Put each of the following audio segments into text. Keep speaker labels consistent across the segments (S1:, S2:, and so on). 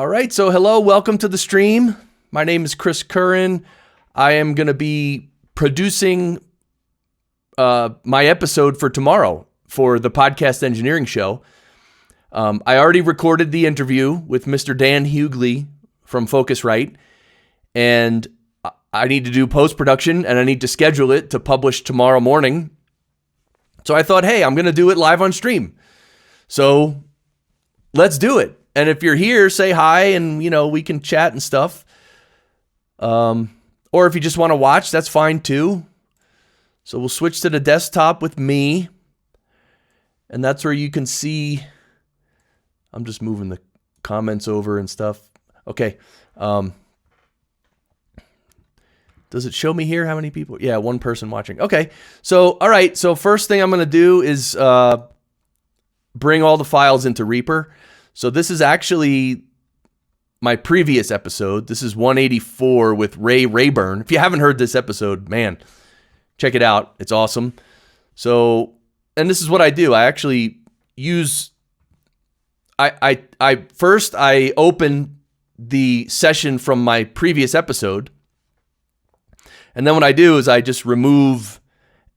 S1: All right, so hello, welcome to the stream. My name is Chris Curran. I am going to be producing my episode for tomorrow for the Podcast Engineering Show. I already recorded the interview with Mr. Dan Hughley from Focusrite, and I need to do post-production, and I need to schedule it to publish tomorrow morning. So I thought, hey, I'm going to do it live on stream. So let's do it. And if you're here, say hi, and we can chat and stuff. Or if you just want to watch, that's fine too. So we'll switch to the desktop with me, and that's where you can see. I'm just moving the comments over and stuff. Okay. Does it show me here how many people? Yeah, one person watching. Okay. So, all right. So first thing I'm going to do is bring all the files into Reaper. So this is actually my previous episode. This is 184 with Ray Rayburn. If you haven't heard this episode, man, check it out. It's awesome. So, and this is what I do. I actually use, I first open the session from my previous episode. And then what I do is I just remove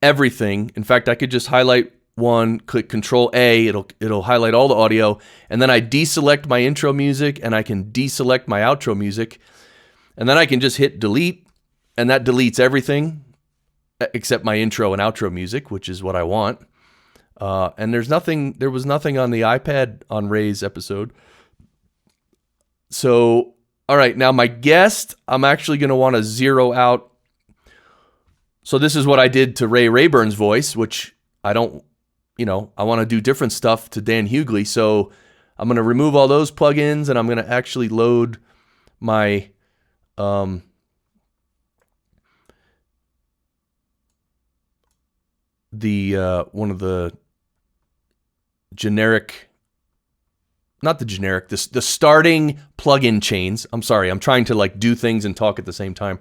S1: everything. In fact, I could just highlight one, click Control A, it'll highlight all the audio, and then I deselect my intro music, and I can deselect my outro music, and then I can just hit delete, and that deletes everything except my intro and outro music, which is what I want. And there was nothing on the iPad on Ray's episode. So, all right, now my guest, I'm actually going to want to zero out. So this is what I did to Ray Rayburn's voice, which I don't, I want to do different stuff to Dan Hughley. So I'm going to remove all those plugins, and I'm going to actually load my one of the generic, not the generic, the starting plugin chains. I'm sorry, I'm trying to do things and talk at the same time.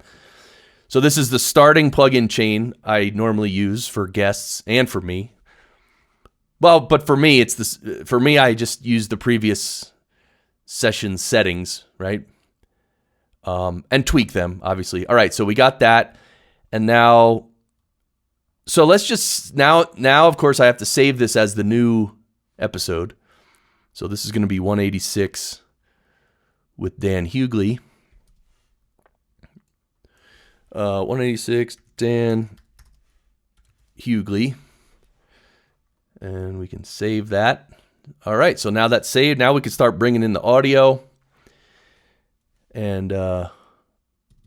S1: So this is the starting plugin chain I normally use for guests and for me. Well, but for me, it's this. For me, I just use the previous session settings, right? And tweak them, obviously. All right, so we got that, and now, so let's just now. Of course, I have to save this as the new episode. So this is going to be 186 with Dan Hughley. 186 Dan Hughley. And we can save that. All right, so now that's saved. Now we can start bringing in the audio. And I'm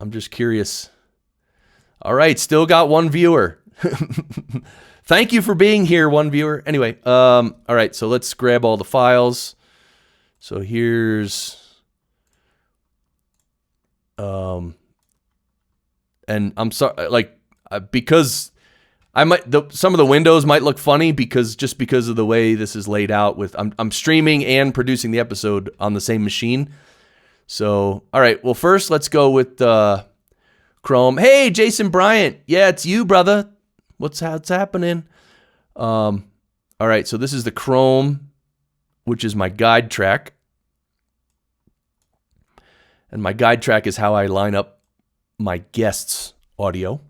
S1: just curious. All right, still got one viewer. Thank you for being here, one viewer. Anyway, all right, so let's grab all the files. So here's... and I'm sorry, because some of the windows might look funny because of the way this is laid out. I'm streaming and producing the episode on the same machine. So, all right. Well, first let's go with Chrome. Hey, Jason Bryant. Yeah, it's you, brother. What's happening? All right. So this is the Chrome, which is my guide track, and my guide track is how I line up my guests' audio.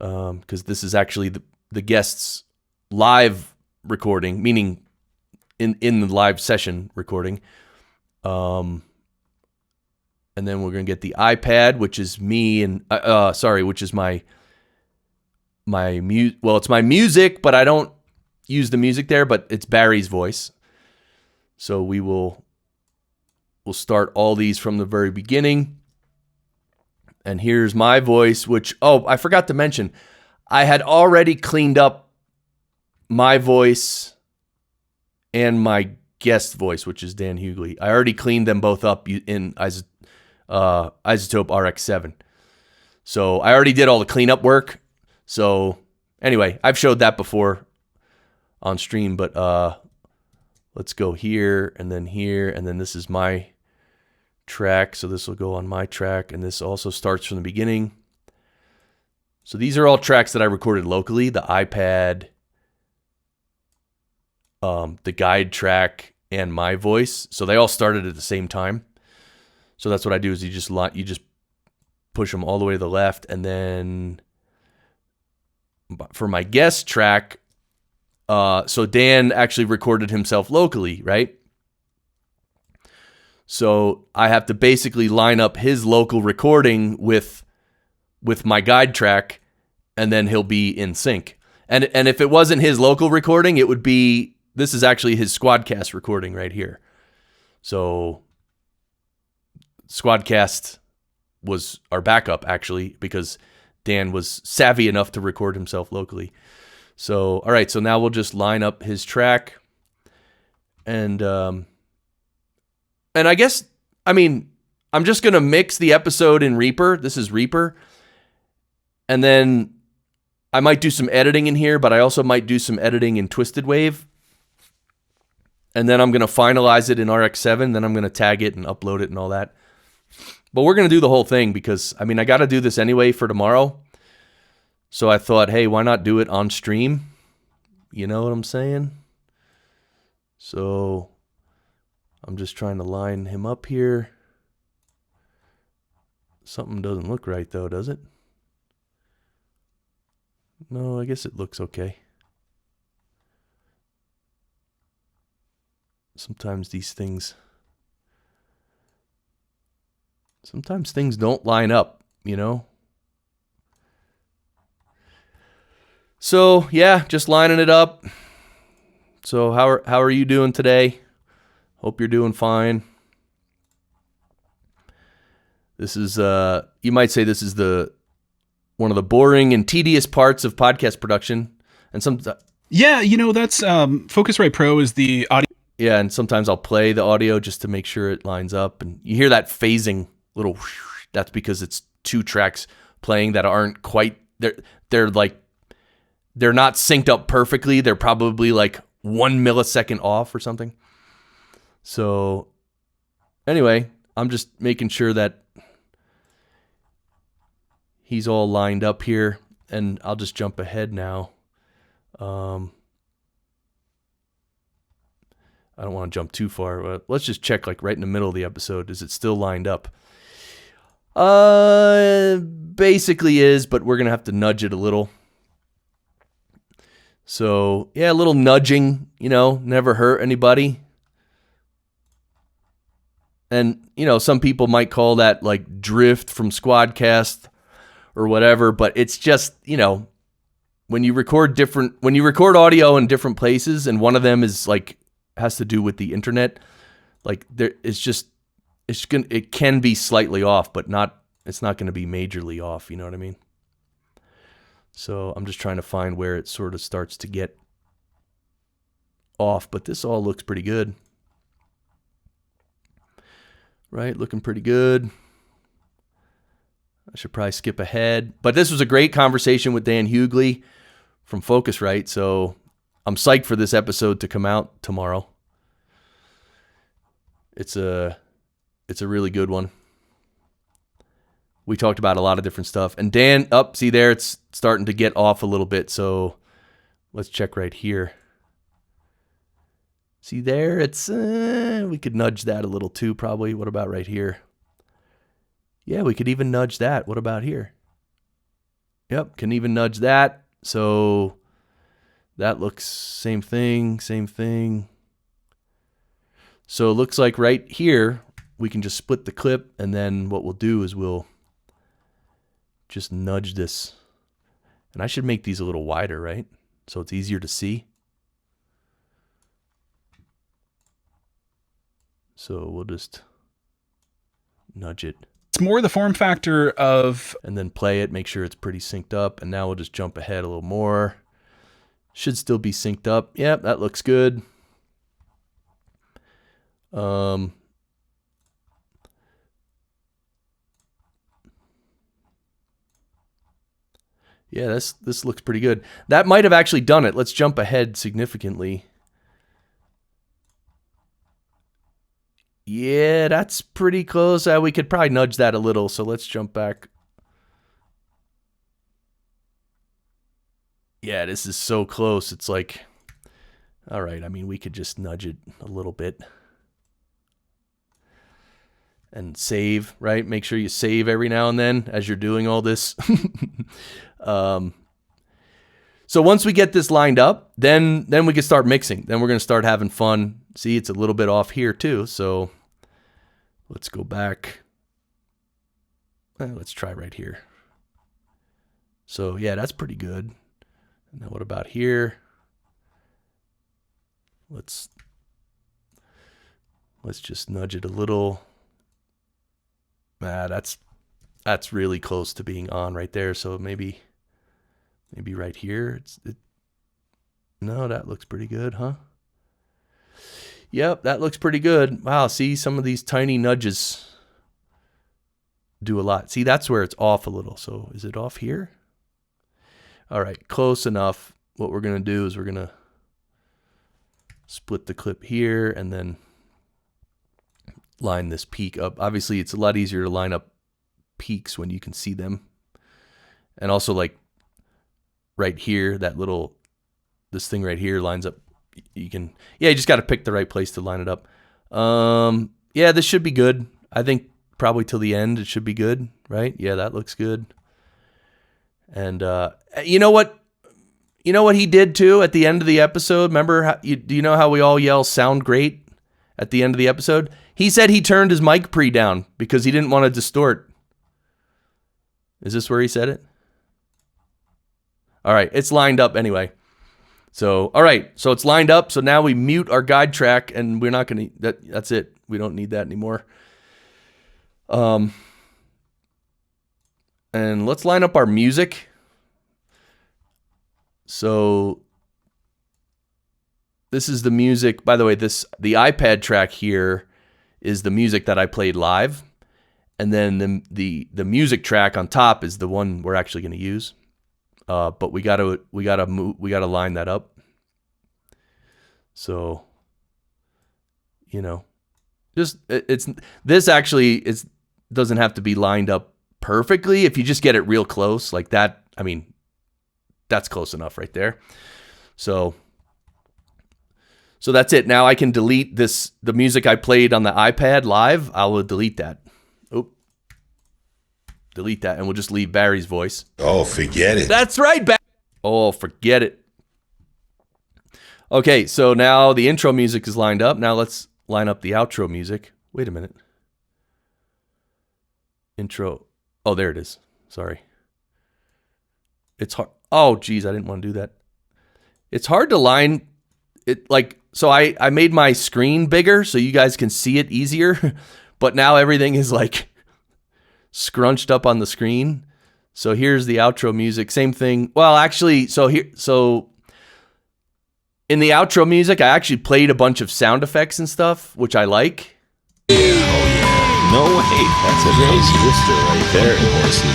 S1: Because this is actually the guest's live recording, meaning in the live session recording. And then we're going to get the iPad, which is me and, which is my it's my music, but I don't use the music there, but it's Barry's voice. So we'll start all these from the very beginning. And here's my voice, which, I forgot to mention, I had already cleaned up my voice and my guest voice, which is Dan Hughley. I already cleaned them both up in Isotope RX7. So I already did all the cleanup work. So anyway, I've showed that before on stream, but let's go here, and then this is my track, so this will go on my track, and this also starts from the beginning. So these are all tracks that I recorded locally, the iPad, the guide track, and my voice. So they all started at the same time. So that's what I do is you just push them all the way to the left. And then for my guest track, so Dan actually recorded himself locally, right? So I have to basically line up his local recording with my guide track, and then he'll be in sync. And if it wasn't his local recording, it would be, this is actually his Squadcast recording right here. So Squadcast was our backup, actually, because Dan was savvy enough to record himself locally. So, all right, so now we'll just line up his track. And I guess, I mean, I'm just going to mix the episode in Reaper. This is Reaper. And then I might do some editing in here, but I also might do some editing in Twisted Wave. And then I'm going to finalize it in RX7. Then I'm going to tag it and upload it and all that. But we're going to do the whole thing because, I mean, I got to do this anyway for tomorrow. So I thought, hey, why not do it on stream? You know what I'm saying? So I'm just trying to line him up here. Something doesn't look right, though, does it? No, I guess it looks okay. Sometimes things don't line up, you know? So, yeah, just lining it up. So, how are you doing today? Hope you're doing fine. This is you might say this is one of the boring and tedious parts of podcast production. And
S2: yeah, you know, that's Focusrite Pro is the audio.
S1: Yeah, and sometimes I'll play the audio just to make sure it lines up, and you hear that phasing little whoosh. That's because it's two tracks playing that aren't quite they're not synced up perfectly. They're probably like 1 millisecond off or something. So anyway, I'm just making sure that he's all lined up here, and I'll just jump ahead now. I don't want to jump too far, but let's just check like right in the middle of the episode. Is it still lined up? Basically is, but we're going to have to nudge it a little. So, yeah, a little nudging, you know, never hurt anybody. And, you know, some people might call that like drift from Squadcast or whatever, but it's just, you know, when you record audio in different places and one of them is like has to do with the internet, like it can be slightly off, but it's not going to be majorly off, you know what I mean? So I'm just trying to find where it sort of starts to get off, but this all looks pretty good. Right, looking pretty good. I should probably skip ahead. But this was a great conversation with Dan Hughley from Focusrite, so I'm psyched for this episode to come out tomorrow. It's a really good one. We talked about a lot of different stuff. And Dan, see there, it's starting to get off a little bit, so let's check right here. See there, it's we could nudge that a little too, probably. What about right here? Yeah, we could even nudge that. What about here? Yep, can even nudge that. So that looks same thing. So it looks like right here, we can just split the clip, and then what we'll do is we'll just nudge this. And I should make these a little wider, right? So it's easier to see. So we'll just nudge it.
S2: It's more the form factor of...
S1: And then play it, make sure it's pretty synced up. And now we'll just jump ahead a little more. Should still be synced up. Yep, that looks good. Yeah, this looks pretty good. That might have actually done it. Let's jump ahead significantly. Yeah, that's pretty close. We could probably nudge that a little, so let's jump back. Yeah, this is so close. It's like, All right, I mean, we could just nudge it a little bit. And save, right? Make sure you save every now and then as you're doing all this. So once we get this lined up, then we can start mixing. Then we're going to start having fun. See, it's a little bit off here too. So let's go back. Let's try right here. So yeah, that's pretty good. Now what about here? Let's just nudge it a little. That's really close to being on right there. So maybe right here. No, that looks pretty good, huh? Yep, that looks pretty good. Wow, see, some of these tiny nudges do a lot. See, that's where it's off a little. So is it off here? All right, close enough. What we're going to do is we're going to split the clip here and then line this peak up. Obviously, it's a lot easier to line up peaks when you can see them. And also, like, right here, this thing right here lines up. You just got to pick the right place to line it up. Yeah, this should be good. I think probably till the end it should be good, right? Yeah, that looks good. And you know what he did too at the end of the episode? Remember, do you know how we all yell "sound great" at the end of the episode? He said he turned his mic pre down because he didn't want to distort. Is this where he said it? All right, it's lined up anyway. So, all right, so it's lined up. So now we mute our guide track, and we're not going to. That's it. We don't need that anymore. And let's line up our music. So this is the music. By the way, the iPad track here is the music that I played live, and then the music track on top is the one we're actually going to use. But we gotta line that up. So, doesn't have to be lined up perfectly. If you just get it real close like that, I mean, that's close enough right there. So that's it. Now I can delete the music I played on the iPad live. I will delete that. Delete that, and we'll just leave Barry's voice.
S3: Oh, forget it.
S1: That's right, Barry. Oh, forget it. Okay, so now the intro music is lined up. Now let's line up the outro music. Wait a minute. Intro. Oh, there it is. Sorry. It's hard. Oh, geez, I didn't want to do that. It's hard to line it so I made my screen bigger so you guys can see it easier, but now everything is scrunched up on the screen. So here's the outro music. Same thing. Well, actually, so in the outro music, I actually played a bunch of sound effects and stuff, which I like.
S3: Oh, yeah. No way. That's a nice lister right
S1: there, horses.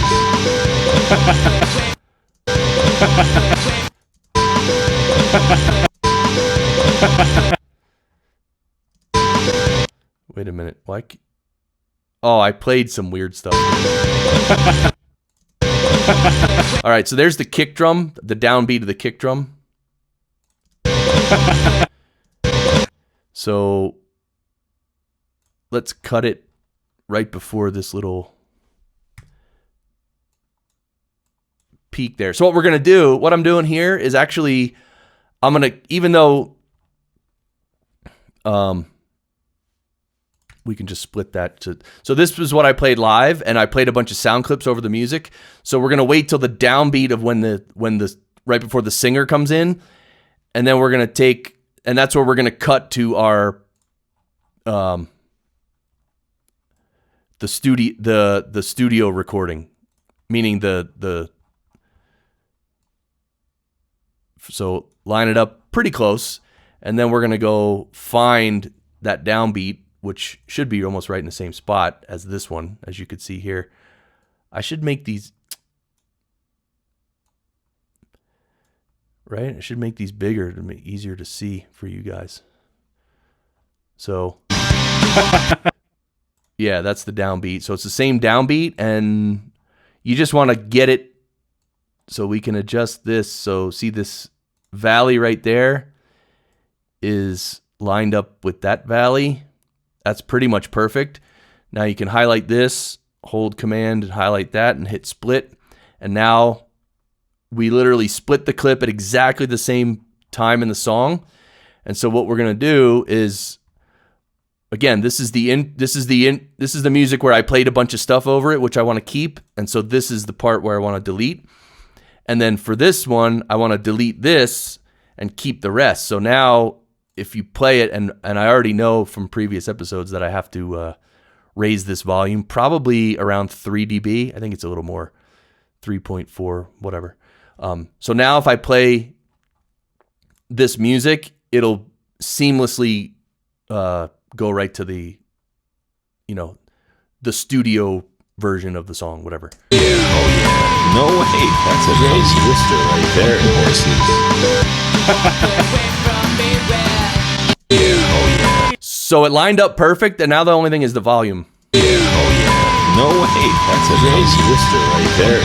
S1: Wait a minute. Why? Oh, I played some weird stuff. All right, so there's the kick drum, the downbeat of the kick drum. So let's cut it right before this little peak there. So what I'm doing here is actually, I'm going to, even though we can just split that so this was what I played live, and I played a bunch of sound clips over the music. So we're going to wait till the downbeat of when the right before the singer comes in, and then we're going to and that's where we're going to cut to our the studio recording, meaning so line it up pretty close, and then we're going to go find that downbeat, which should be almost right in the same spot as this one, as you could see here. I should make these, right? I should make these bigger to make it easier to see for you guys. So, yeah, that's the downbeat. So it's the same downbeat, and you just want to get it so we can adjust this. So see this valley right there? is lined up with that valley. That's pretty much perfect. Now you can highlight this, hold command and highlight that and hit split. And now we literally split the clip at exactly the same time in the song. And so what we're going to do is, again, this is the music where I played a bunch of stuff over it, which I want to keep. And so this is the part where I want to delete. And then for this one, I want to delete this and keep the rest. So now if you play it, and I already know from previous episodes that I have to raise this volume, probably around 3 dB. I think it's a little more, 3.4, whatever. So now if I play this music, it'll seamlessly go right to the, the studio version of the song, whatever.
S3: Yeah, oh yeah. No way. That's a transistor right there. Yeah, oh yeah.
S1: So it lined up perfect, and now the only thing is the volume.
S3: Yeah, oh yeah. No way. That's a transistor right there.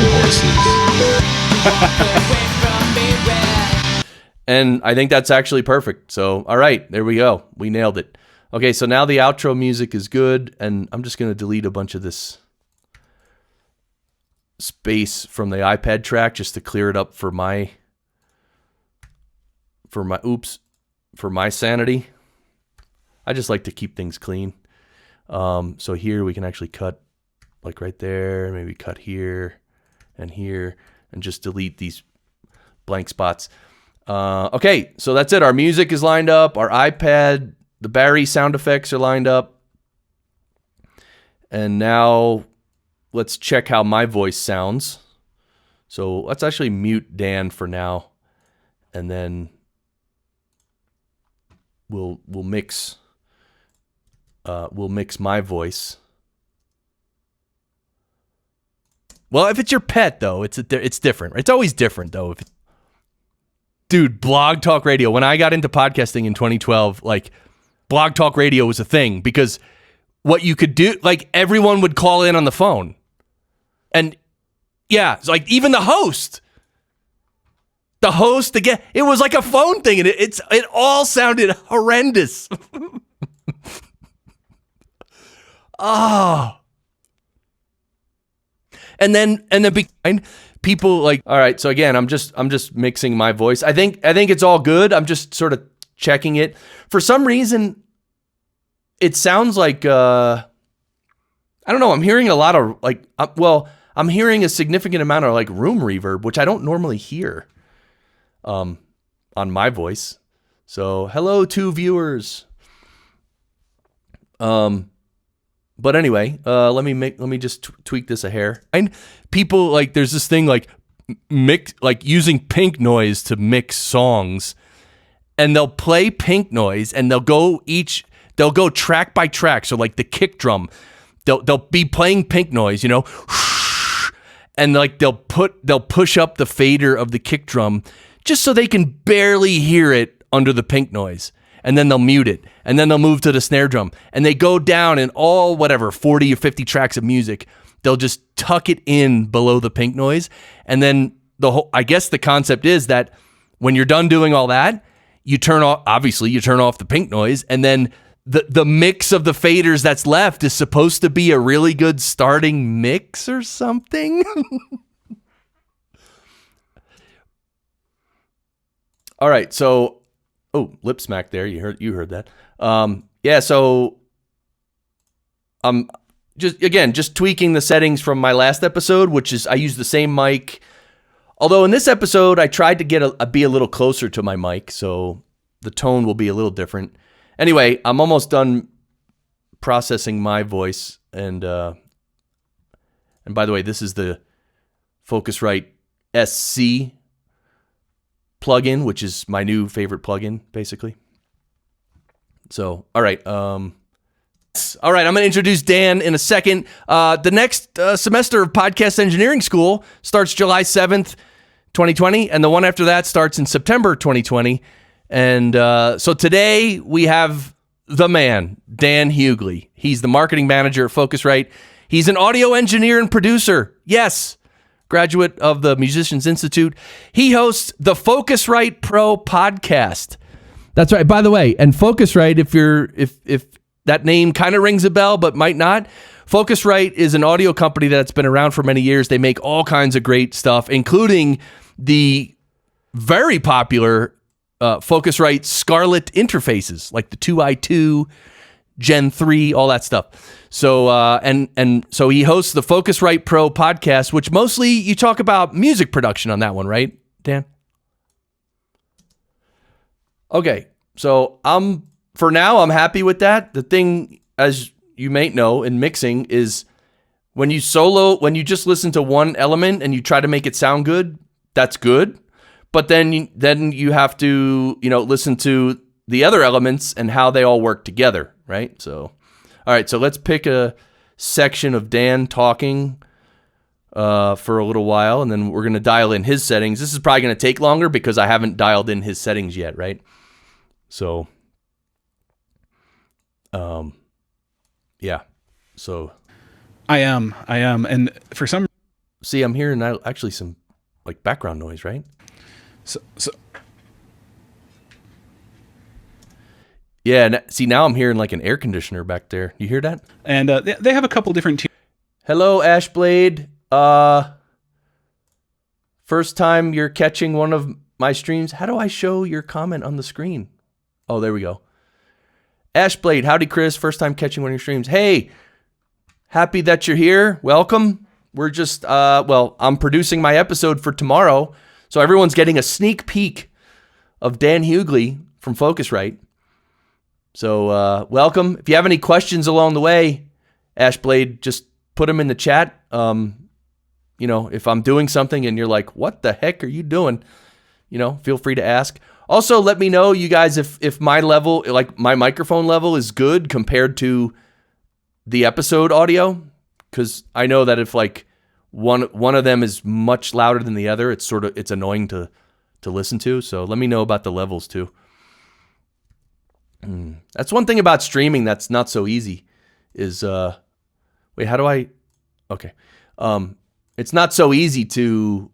S1: And I think that's actually perfect. So, all right, there we go. We nailed it. Okay, so now the outro music is good, and I'm just going to delete a bunch of this space from the iPad track just to clear it up for my sanity. I just like to keep things clean. So here we can actually cut like right there, maybe cut here, and just delete these blank spots. Okay, so that's it. Our music is lined up. Our iPad, the Barry sound effects are lined up. And now let's check how my voice sounds. So let's actually mute Dan for now, and then we'll mix my voice. Well, if it's your pet though, it's different. It's always different though. Dude, Blog Talk Radio. When I got into podcasting in 2012, like Blog Talk Radio was a thing because what you could do, like everyone would call in on the phone. And yeah, it's like even the host again, it was like a phone thing, and it all sounded horrendous. Oh. And then behind people like, all right, so again, I'm just mixing my voice. I think it's all good. I'm just sort of checking it. For some reason, it sounds like I don't know, I'm hearing a lot of like I'm hearing a significant amount of like room reverb, which I don't normally hear on my voice. So hello to viewers. But anyway, let me just tweak this a hair. And people like there's this thing like using pink noise to mix songs, and they'll play pink noise and they'll go track by track. So like the kick drum, they'll be playing pink noise, and like they'll push up the fader of the kick drum just so they can barely hear it under the pink noise. And then they'll mute it, and then they'll move to the snare drum, and they go down in all 40 or 50 tracks of music. They'll just tuck it in below the pink noise, and then I guess the concept is that when you're done doing all that, you turn off the pink noise, and then the mix of the faders that's left is supposed to be a really good starting mix or something. All right, so. Oh, lip smack there. You heard that. Yeah, so I'm just tweaking the settings from my last episode, which is I use the same mic. Although in this episode, I tried to be a little closer to my mic, so the tone will be a little different. Anyway, I'm almost done processing my voice, and by the way, this is the Focusrite SC plugin, which is my new favorite plugin, basically. So, all right. I'm going to introduce Dan in a second. The next semester of Podcast Engineering School starts July 7th, 2020, and the one after that starts in September 2020. And so today we have the man, Dan Hughley. He's the marketing manager at Focusrite. He's an audio engineer and producer. Yes. Graduate of the Musicians Institute. He hosts the Focusrite Pro podcast. That's right. By the way, and Focusrite, if that name kind of rings a bell, but might not. Focusrite is an audio company that's been around for many years. They make all kinds of great stuff, including the very popular Focusrite Scarlett interfaces, like the 2i2, Gen 3, all that stuff. So and so he hosts the Focusrite Pro podcast, which mostly you talk about music production on that one, right, Dan? Okay, so for now I'm happy with that. The thing, as you may know, in mixing is when you just listen to one element and you try to make it sound good, that's good. But then you have to, listen to the other elements and how they all work together, right? So, all right, so let's pick a section of Dan talking for a little while, and then we're going to dial in his settings. This is probably going to take longer because I haven't dialed in his settings yet, right? So, yeah. So
S2: I am. And for some...
S1: See, I'm hearing actually some like background noise, right?
S2: So
S1: yeah, see, now I'm hearing like an air conditioner back there. You hear that?
S2: And they have a couple different...
S1: Hello, Ashblade. First time you're catching one of my streams. How do I show your comment on the screen? Oh, there we go. Ashblade, howdy, Chris. First time catching one of your streams. Hey, happy that you're here. Welcome. We're just, I'm producing my episode for tomorrow. So everyone's getting a sneak peek of Dan Hughley from Focusrite. So welcome. If you have any questions along the way, Ashblade, just put them in the chat. If I'm doing something and you're like, what the heck are you doing? Feel free to ask. Also, let me know, you guys, if my level, like my microphone level is good compared to the episode audio. Because I know that if like one of them is much louder than the other, it's annoying to listen to. So let me know about the levels too. That's one thing about streaming that's not so easy is, wait, how do I, okay. It's not so easy to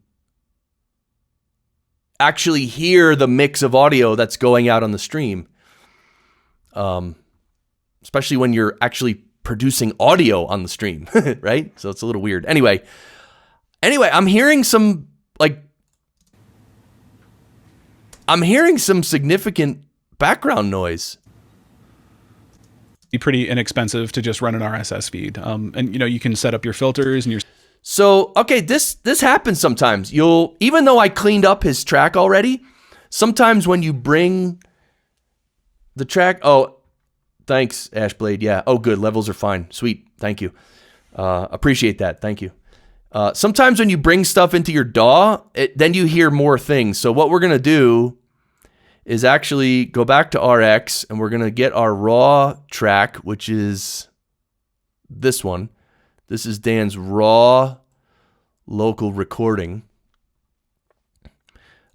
S1: actually hear the mix of audio that's going out on the stream. Especially when you're actually producing audio on the stream, right? So it's a little weird. Anyway, I'm hearing some significant background noise.
S2: Be pretty inexpensive to just run an RSS feed. And you can set up your filters and your...
S1: So, okay, this happens sometimes. Even though I cleaned up his track already, sometimes when you bring the track, oh, thanks, Ashblade. Yeah. Oh, good. Levels are fine. Sweet. Thank you. Appreciate that. Thank you. Sometimes when you bring stuff into your DAW, then you hear more things. So what we're going to do is actually go back to RX and we're going to get our raw track, which is this one. This is Dan's raw local recording.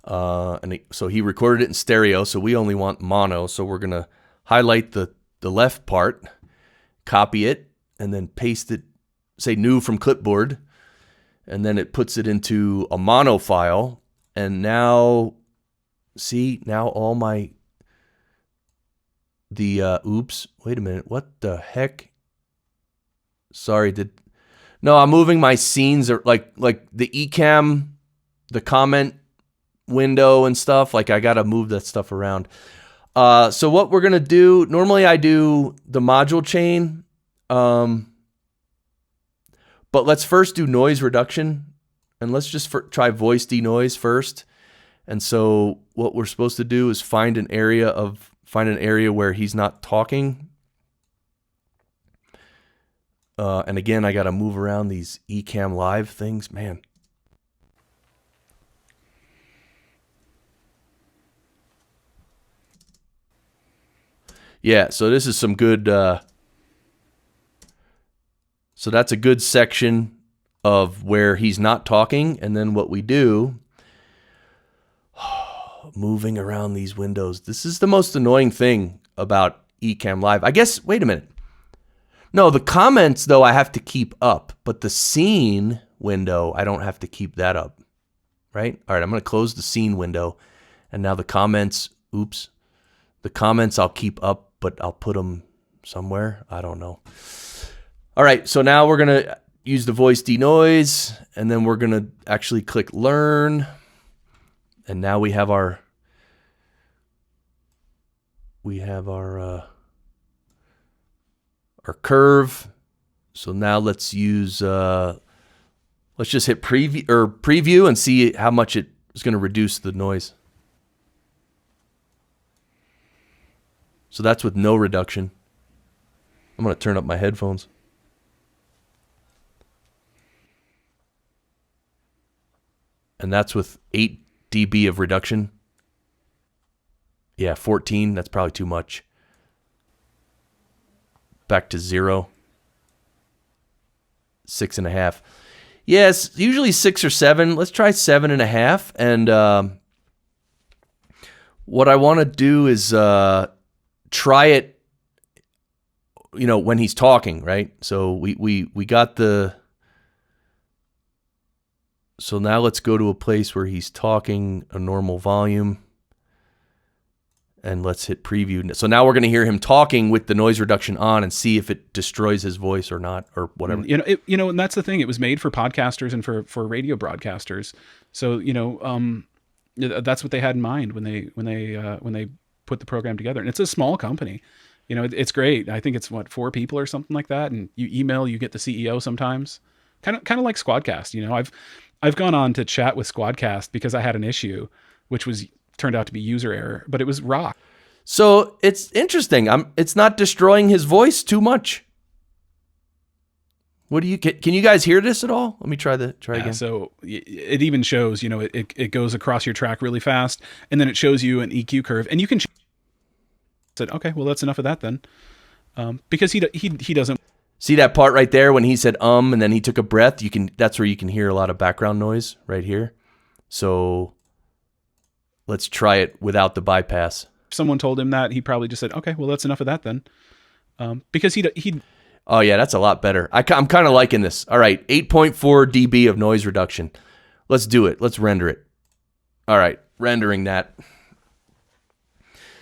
S1: So he recorded it in stereo, so we only want mono. So we're going to highlight the left part, copy it, and then paste it, say new from clipboard, and then it puts it into a mono file. And now, see, all my, oops, wait a minute, what the heck? Sorry, I'm moving my scenes or like the eCam, the comment window and stuff. Like I got to move that stuff around. So what we're going to do, normally I do the module chain. But let's first do noise reduction and let's just try voice denoise first. And so what we're supposed to do is find an area where he's not talking. And again, I got to move around these eCam live things, man. Yeah, so this is some good, so that's a good section of where he's not talking. And then what we do, moving around these windows. This is the most annoying thing about eCam live. I guess, wait a minute. No, the comments, though, I have to keep up. But the scene window, I don't have to keep that up. Right? All right, I'm going to close the scene window. And now the comments, oops. The comments I'll keep up, but I'll put them somewhere. I don't know. All right, so now we're going to use the voice denoise, and then we're going to actually click learn. And now we have our curve. So now let's use let's just hit preview and see how much it is going to reduce the noise. So that's with no reduction. I'm going to turn up my headphones. And that's with 8 dB of reduction. Yeah, 14, that's probably too much. Back to 0. 6.5. Yes, usually 6 or 7. Let's try 7.5. And what I want to do is try it, when he's talking, right? So we got the. So now let's go to a place where he's talking a normal volume. And let's hit preview. So now we're going to hear him talking with the noise reduction on and see if it destroys his voice or not, or whatever.
S2: And that's the thing. It was made for podcasters and for radio broadcasters. So that's what they had in mind when they put the program together. And it's a small company. It's great. I think it's 4 people or something like that. And you email, you get the CEO sometimes. Kind of like Squadcast. I've gone on to chat with Squadcast because I had an issue, which turned out to be user error, but it was rock.
S1: So it's interesting. It's not destroying his voice too much. Can you guys hear this at all? Let me try again.
S2: So it even shows, it goes across your track really fast, and then it shows you an EQ curve, and you can said, okay, well, that's enough of that then. Because he doesn't
S1: see that part right there when he said and then he took a breath. That's where you can hear a lot of background noise right here. So let's try it without the bypass.
S2: If someone told him that, he probably just said, okay, well, that's enough of that then. Because he
S1: oh yeah, that's a lot better. I'm kind of liking this. All right, 8.4 dB of noise reduction. Let's do it. Let's render it. All right, rendering that.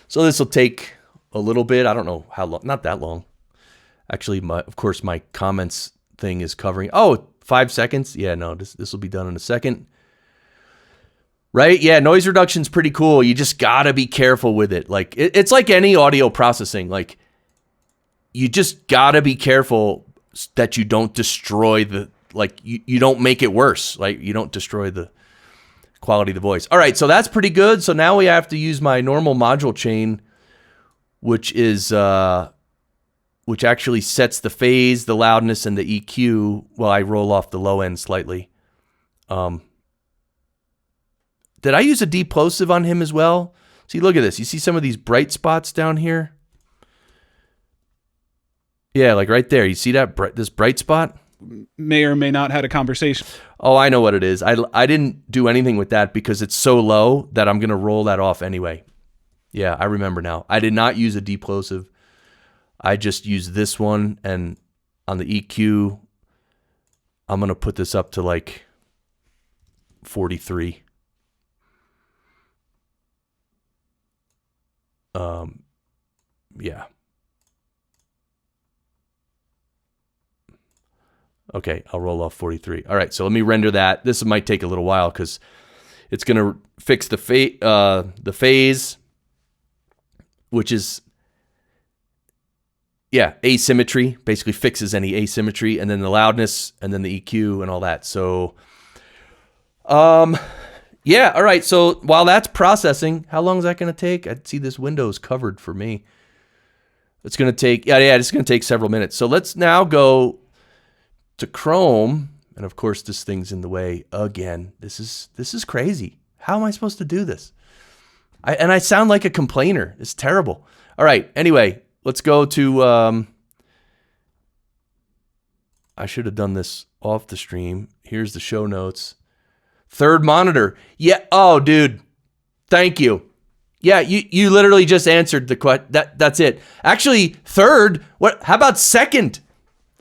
S1: So this will take a little bit. I don't know how long. Not that long. Actually, of course, my comments thing is covering. 5 seconds. Yeah, no, this will be done in a second. Right? Yeah, noise reduction's pretty cool. You just gotta be careful with it. Like it's like any audio processing. Like you just gotta be careful that you don't destroy you don't make it worse. Like you don't destroy the quality of the voice. All right, so that's pretty good. So now we have to use my normal module chain, which actually sets the phase, the loudness, and the EQ while I roll off the low end slightly. Did I use a deplosive on him as well? See, look at this. You see some of these bright spots down here? Yeah, like right there. You see this bright spot?
S2: May or may not had a conversation.
S1: Oh, I know what it is. I didn't do anything with that because it's so low that I'm going to roll that off anyway. Yeah, I remember now. I did not use a deplosive. I just used this one, and on the EQ, I'm going to put this up to like 43. Yeah. Okay, I'll roll off 43. All right, so let me render that. This might take a little while because it's going to fix the phase, which is, asymmetry. Basically fixes any asymmetry, and then the loudness, and then the EQ, and all that. So, yeah, all right. So while that's processing, how long is that going to take? I see this window is covered for me. It's going to take, it's going to take several minutes. So let's now go to Chrome, and of course this thing's in the way again. This is crazy. How am I supposed to do this? I sound like a complainer. It's terrible. All right. Anyway, let's go to. I should have done this off the stream. Here's the show notes. Third monitor. Yeah. Oh, dude. Thank you. Yeah, you literally just answered the question. That's it. Actually, third. What? How about second?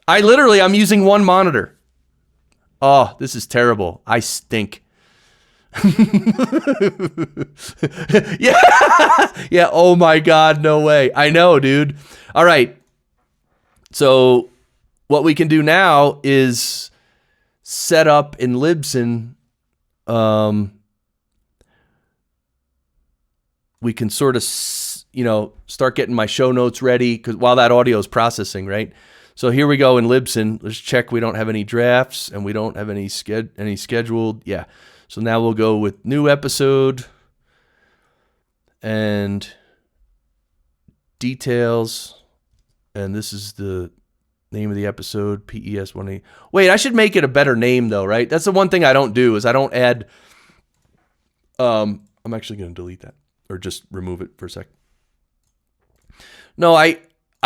S1: I'm using one monitor. Oh, this is terrible. I stink. Yeah. Yeah. Oh my God. No way. I know, dude. All right. So what we can do now is set up in Libsyn. We can sort of, start getting my show notes ready because while that audio is processing, right? So here we go in Libsyn. Let's check we don't have any drafts and we don't have any scheduled. Yeah. So now we'll go with new episode and details. And this is the name of the episode, PES180. Wait, I should make it a better name though, right? That's the one thing I don't do is I don't add. I'm actually going to delete that or just remove it for a sec. No, I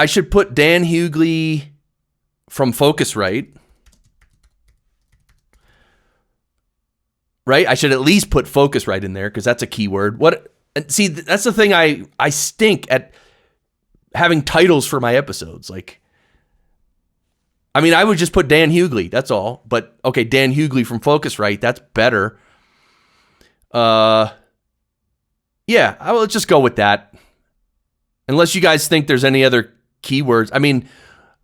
S1: should put Dan Hughley from Focusrite. Right? I should at least put Focusrite in there because that's a keyword. See, that's the thing I stink at having titles for my episodes. Like, I mean, I would just put Dan Hughley, that's all. But okay, Dan Hughley from Focusrite, that's better. Yeah, let's just go with that. Unless you guys think there's any other keywords. I mean,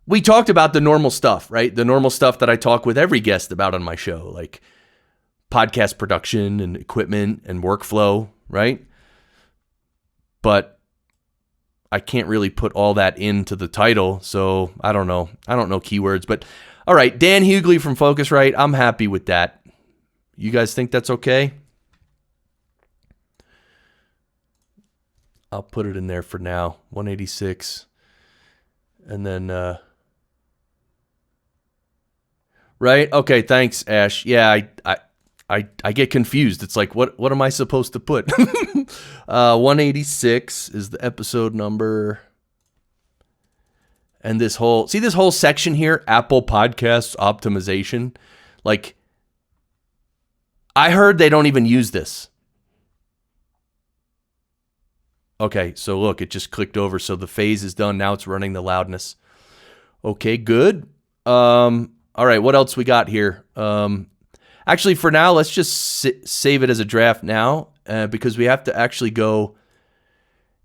S1: we talked about the normal stuff, right? The normal stuff that I talk with every guest about on my show, like podcast production and equipment and workflow, right? But I can't really put all that into the title, so I don't know. I don't know keywords, but all right, Dan Hughley from Focusrite, I'm happy with that. You guys think that's okay? I'll put it in there for now, 186. And then, right? Okay, thanks, Ash. Yeah, I get confused. It's like, what am I supposed to put? 186 is the episode number. And this whole section here, Apple Podcasts optimization. Like, I heard they don't even use this. Okay, so look, it just clicked over. So the phase is done. Now it's running the loudness. Okay, good. All right, what else we got here? Actually, for now, let's just save it as a draft now because we have to actually go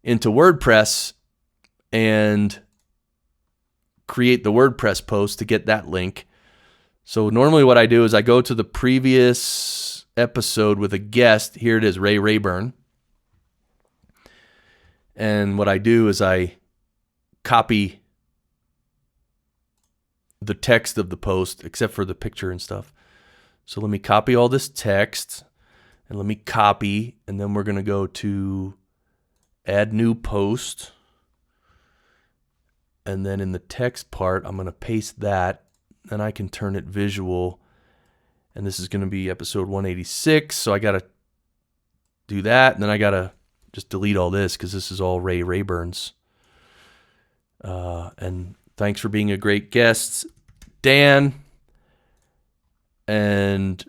S1: into WordPress and create the WordPress post to get that link. So normally what I do is I go to the previous episode with a guest. Here it is, Ray Rayburn. And what I do is I copy the text of the post, except for the picture and stuff. So let me copy all this text, and let me copy, and then we're going to go to add new post. And then in the text part, I'm going to paste that. Then I can turn it visual. And this is going to be episode 186. So I got to do that, and then I got to just delete all this because this is all Ray Rayburn's. And thanks for being a great guest, Dan. And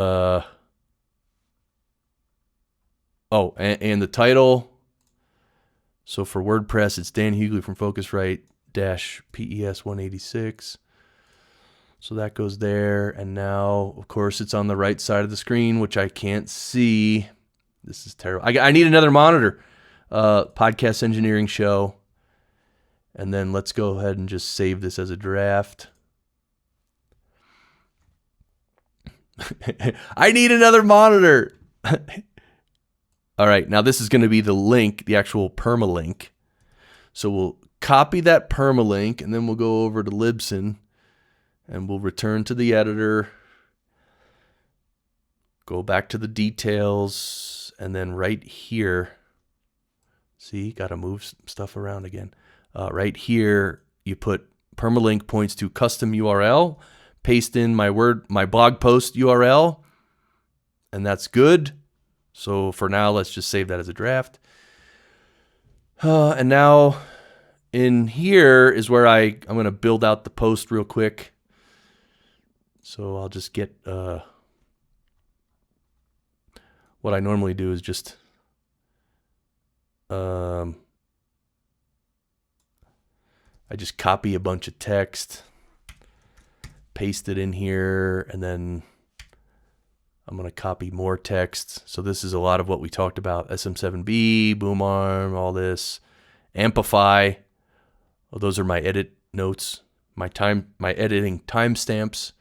S1: and the title. So for WordPress, it's Dan Hughley from Focusrite -PES 186. So that goes there. And now, of course, it's on the right side of the screen, which I can't see. This is terrible. I need another monitor. Podcast engineering show. And then let's go ahead and just save this as a draft. I need another monitor. All right, now this is going to be the link, the actual permalink. So we'll copy that permalink, and then we'll go over to Libsyn, and we'll return to the editor, go back to the details, and then right here, see, got to move stuff around again. Right here, you put permalink points to custom URL, paste in my blog post URL, and that's good. So for now, let's just save that as a draft. And now in here is where I'm going to build out the post real quick. So I'll just get, what I normally do is just, I just copy a bunch of text, paste it in here, and then I'm going to copy more text. So this is a lot of what we talked about. SM7B, boom arm, all this. Amplify. Well, those are my edit notes, my editing timestamps.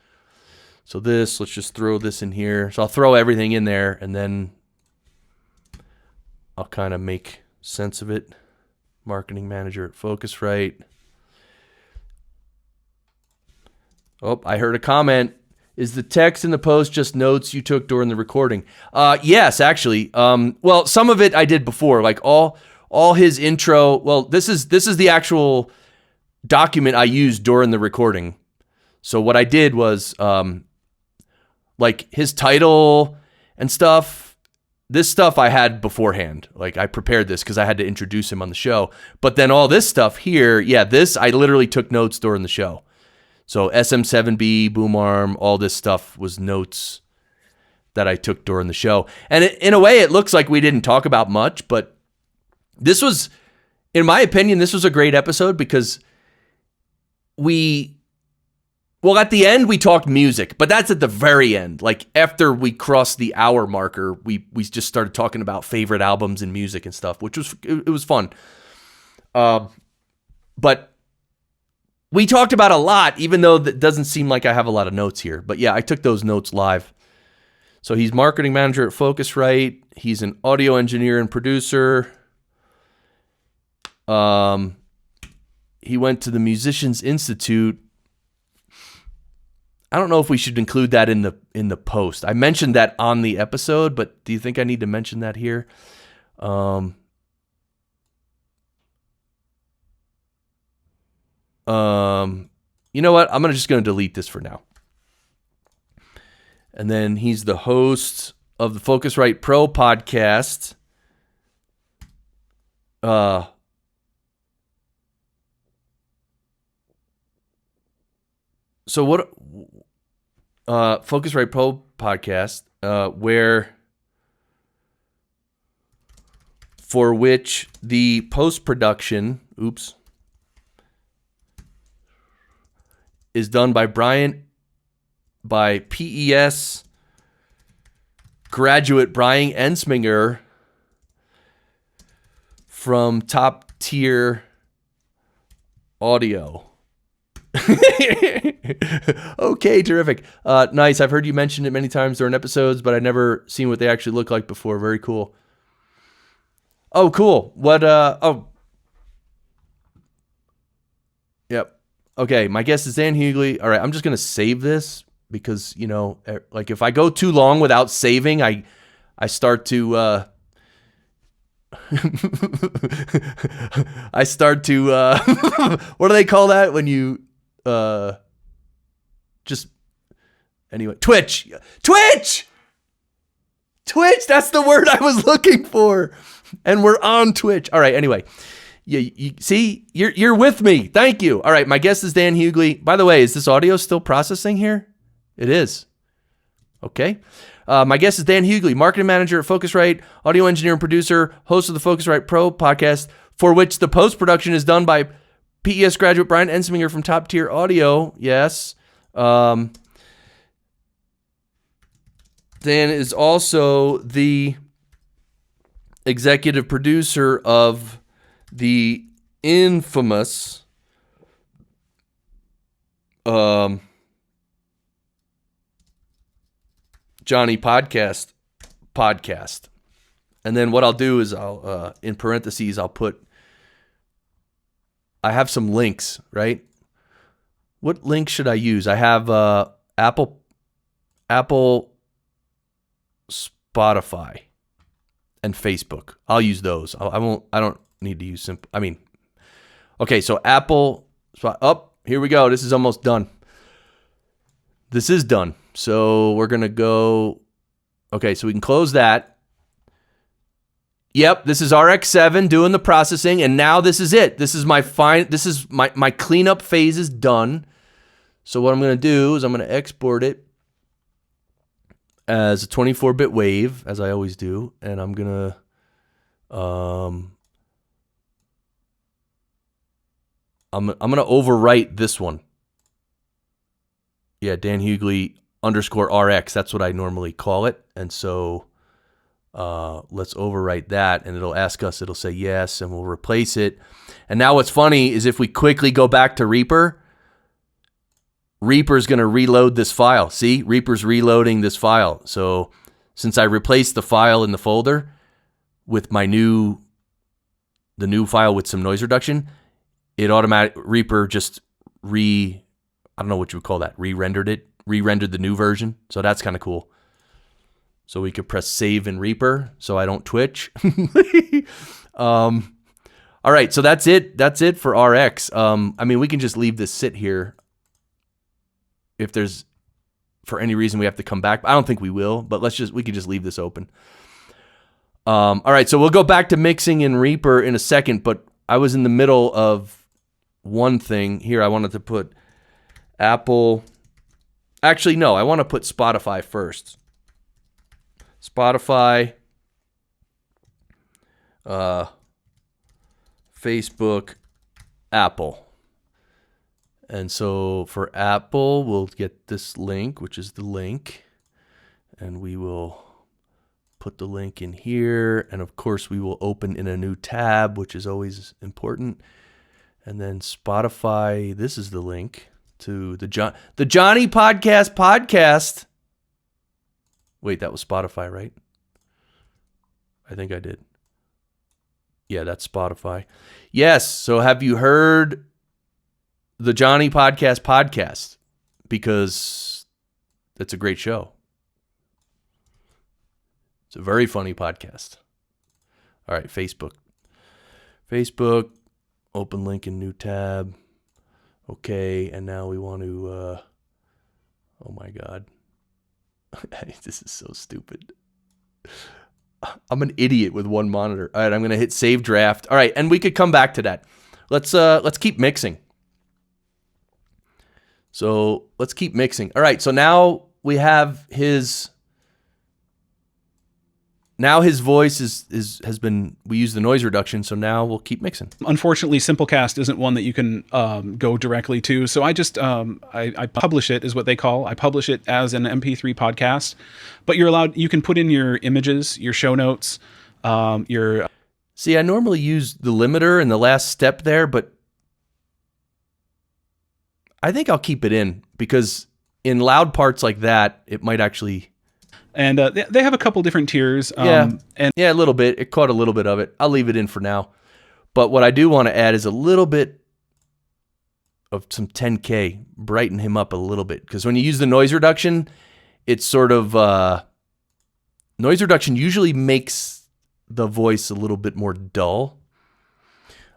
S1: So let's just throw this in here. So I'll throw everything in there, and then I'll kind of make sense of it. Marketing manager at Focusrite. Oh, I heard a comment. Is the text in the post just notes you took during the recording? Yes, actually. Well, some of it I did before, like all his intro. Well, this is the actual document I used during the recording. So what I did was like his title and stuff. This stuff I had beforehand. Like I prepared this because I had to introduce him on the show. But then all this stuff here, this I literally took notes during the show. So SM7B, boom arm, all this stuff was notes that I took during the show. And in a way, it looks like we didn't talk about much, but this was, in my opinion, this was a great episode because at the end, we talked music, but that's at the very end. Like after we crossed the hour marker, we just started talking about favorite albums and music and stuff, which was fun. But we talked about a lot, even though that doesn't seem like I have a lot of notes here. But yeah, I took those notes live. So he's marketing manager at Focusrite. He's an audio engineer and producer. He went to the Musicians Institute. I don't know if we should include that in the post. I mentioned that on the episode, but do you think I need to mention that here? You know what? I'm just going to delete this for now. And then he's the host of the Focusrite Pro podcast. So what? Focusrite Pro podcast, for which the post-production, is done by PES graduate Brian Ensminger from Top Tier Audio. Okay, terrific. Nice. I've heard you mention it many times during episodes, but I've never seen what they actually look like before. Very cool. Oh, cool. What, yep. Okay, my guest is Dan Hughley. All right, I'm just going to save this because, like if I go too long without saving, I start to, what do they call that when you, Twitch, that's the word I was looking for. And we're on Twitch. All right, anyway. You see, you're with me. Thank you. All right, my guest is Dan Hughley. By the way, is this audio still processing here? It is. Okay. My guest is Dan Hughley, marketing manager at Focusrite, audio engineer and producer, host of the Focusrite Pro podcast, for which the post-production is done by PES graduate Brian Ensminger from Top Tier Audio. Yes. Dan is also the executive producer of the infamous Johnny podcast. And then what I'll do is I'll in parentheses I have some links, right? What link should I use? I have Apple, Spotify, and Facebook. I'll use those. I don't need to use simple. Okay, so Apple. Here we go. This is almost done. This is done. So we're gonna go. Okay, so we can close that. Yep, this is RX7 doing the processing, and now this is it. This is my cleanup phase is done. So what I'm gonna do is I'm gonna export it as a 24-bit wave, as I always do, and I'm gonna I'm gonna overwrite this one. Yeah, Dan Hughley underscore RX. That's what I normally call it. And so let's overwrite that, and it'll ask us, it'll say yes, and we'll replace it. And now what's funny is if we quickly go back to Reaper, Reaper's going to reload this file. See, Reaper's reloading this file. So since I replaced the file in the folder with the new file with some noise reduction, Reaper just I don't know what you would call that, re-rendered the new version. So that's kind of cool. So we could press save in Reaper so I don't twitch. All right, so that's it. That's it for RX. I mean, we can just leave this sit here. If there's, for any reason, we have to come back. I don't think we will, but we can just leave this open. All right, so we'll go back to mixing in Reaper in a second, but I was in the middle of one thing here. I wanted to put Apple. Actually, no, I want to put Spotify first. Spotify, Facebook, Apple. And so for Apple, we'll get this link, which is the link, and we will put the link in here. And of course, we will open in a new tab, which is always important. And then Spotify, this is the link to the Johnny podcast. Wait, that was Spotify, right? I think I did. Yeah, that's Spotify. Yes. So have you heard the Johnny podcast? Because it's a great show. It's a very funny podcast. All right, Facebook, open link in new tab. Okay, and now we want to, oh my God. This is so stupid. I'm an idiot with one monitor. All right, I'm going to hit save draft. All right, and we could come back to that. Let's keep mixing. So let's keep mixing. All right, so now we have his voice has been, we use the noise reduction, so now we'll keep mixing.
S2: Unfortunately, Simplecast isn't one that you can go directly to. So I just, I publish it, is what they call. I publish it as an MP3 podcast, but you can put in your images, your show notes,
S1: See, I normally use the limiter in the last step there, but I think I'll keep it in because in loud parts like that, it might actually...
S2: And they have a couple different tiers.
S1: Yeah, a little bit. It caught a little bit of it. I'll leave it in for now. But what I do want to add is a little bit of some 10K, brighten him up a little bit. Because when you use the noise reduction, it's sort of... noise reduction usually makes the voice a little bit more dull.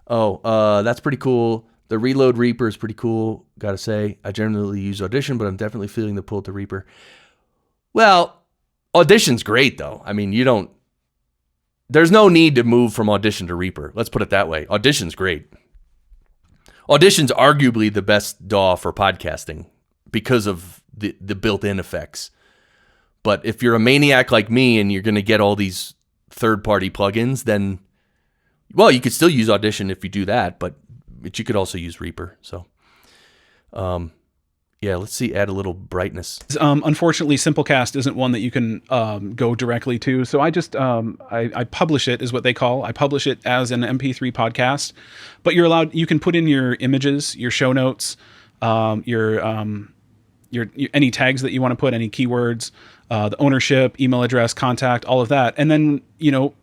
S1: Oh, that's pretty cool. The Reload Reaper is pretty cool, gotta say. I generally use Audition, but I'm definitely feeling the pull to Reaper. Well... Audition's great, though. I mean, there's no need to move from Audition to Reaper. Let's put it that way. Audition's great. Audition's arguably the best DAW for podcasting because of the built-in effects. But if you're a maniac like me and you're going to get all these third-party plugins, then, well, you could still use Audition if you do that, but you could also use Reaper. So, yeah, let's see, add a little brightness.
S2: Unfortunately, Simplecast isn't one that you can go directly to. So I just, I publish it, is what they call. I publish it as an MP3 podcast, but you can put in your images, your show notes, your any tags that you want to put, any keywords, the ownership, email address, contact, all of that. And then,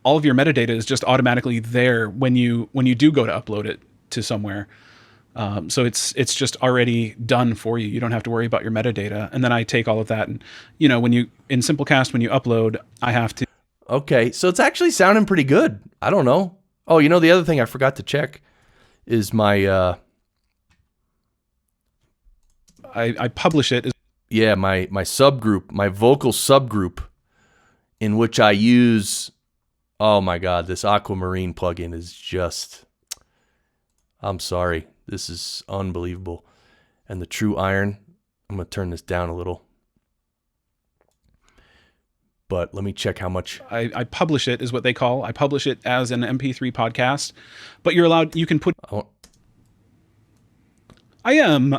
S2: all of your metadata is just automatically there when you do go to upload it to somewhere. So it's just already done for you. You don't have to worry about your metadata. And then I take all of that and, in Simplecast, when you upload, I have to.
S1: Okay. So it's actually sounding pretty good. I don't know. Oh, the other thing I forgot to check is my,
S2: I publish it.
S1: Yeah. My subgroup, my vocal subgroup in which I use, oh my God, this Aquamarine plugin is just, I'm sorry. This is unbelievable. And the True Iron, I'm going to turn this down a little. But let me check how much.
S2: I publish it, is what they call. I publish it as an MP3 podcast. But you can put... I am.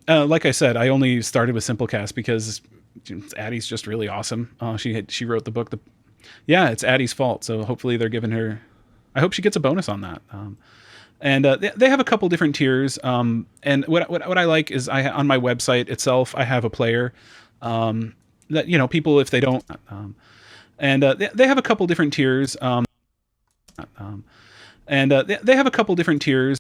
S2: Like I said, I only started with Simplecast because Addie's just really awesome. She wrote the book. Yeah, it's Addie's fault. So hopefully they're giving her. I hope she gets a bonus on that. And they have a couple different tiers. And what I like is on my website itself I have a player that people if they don't. And they have a couple different tiers. And they have a couple different tiers.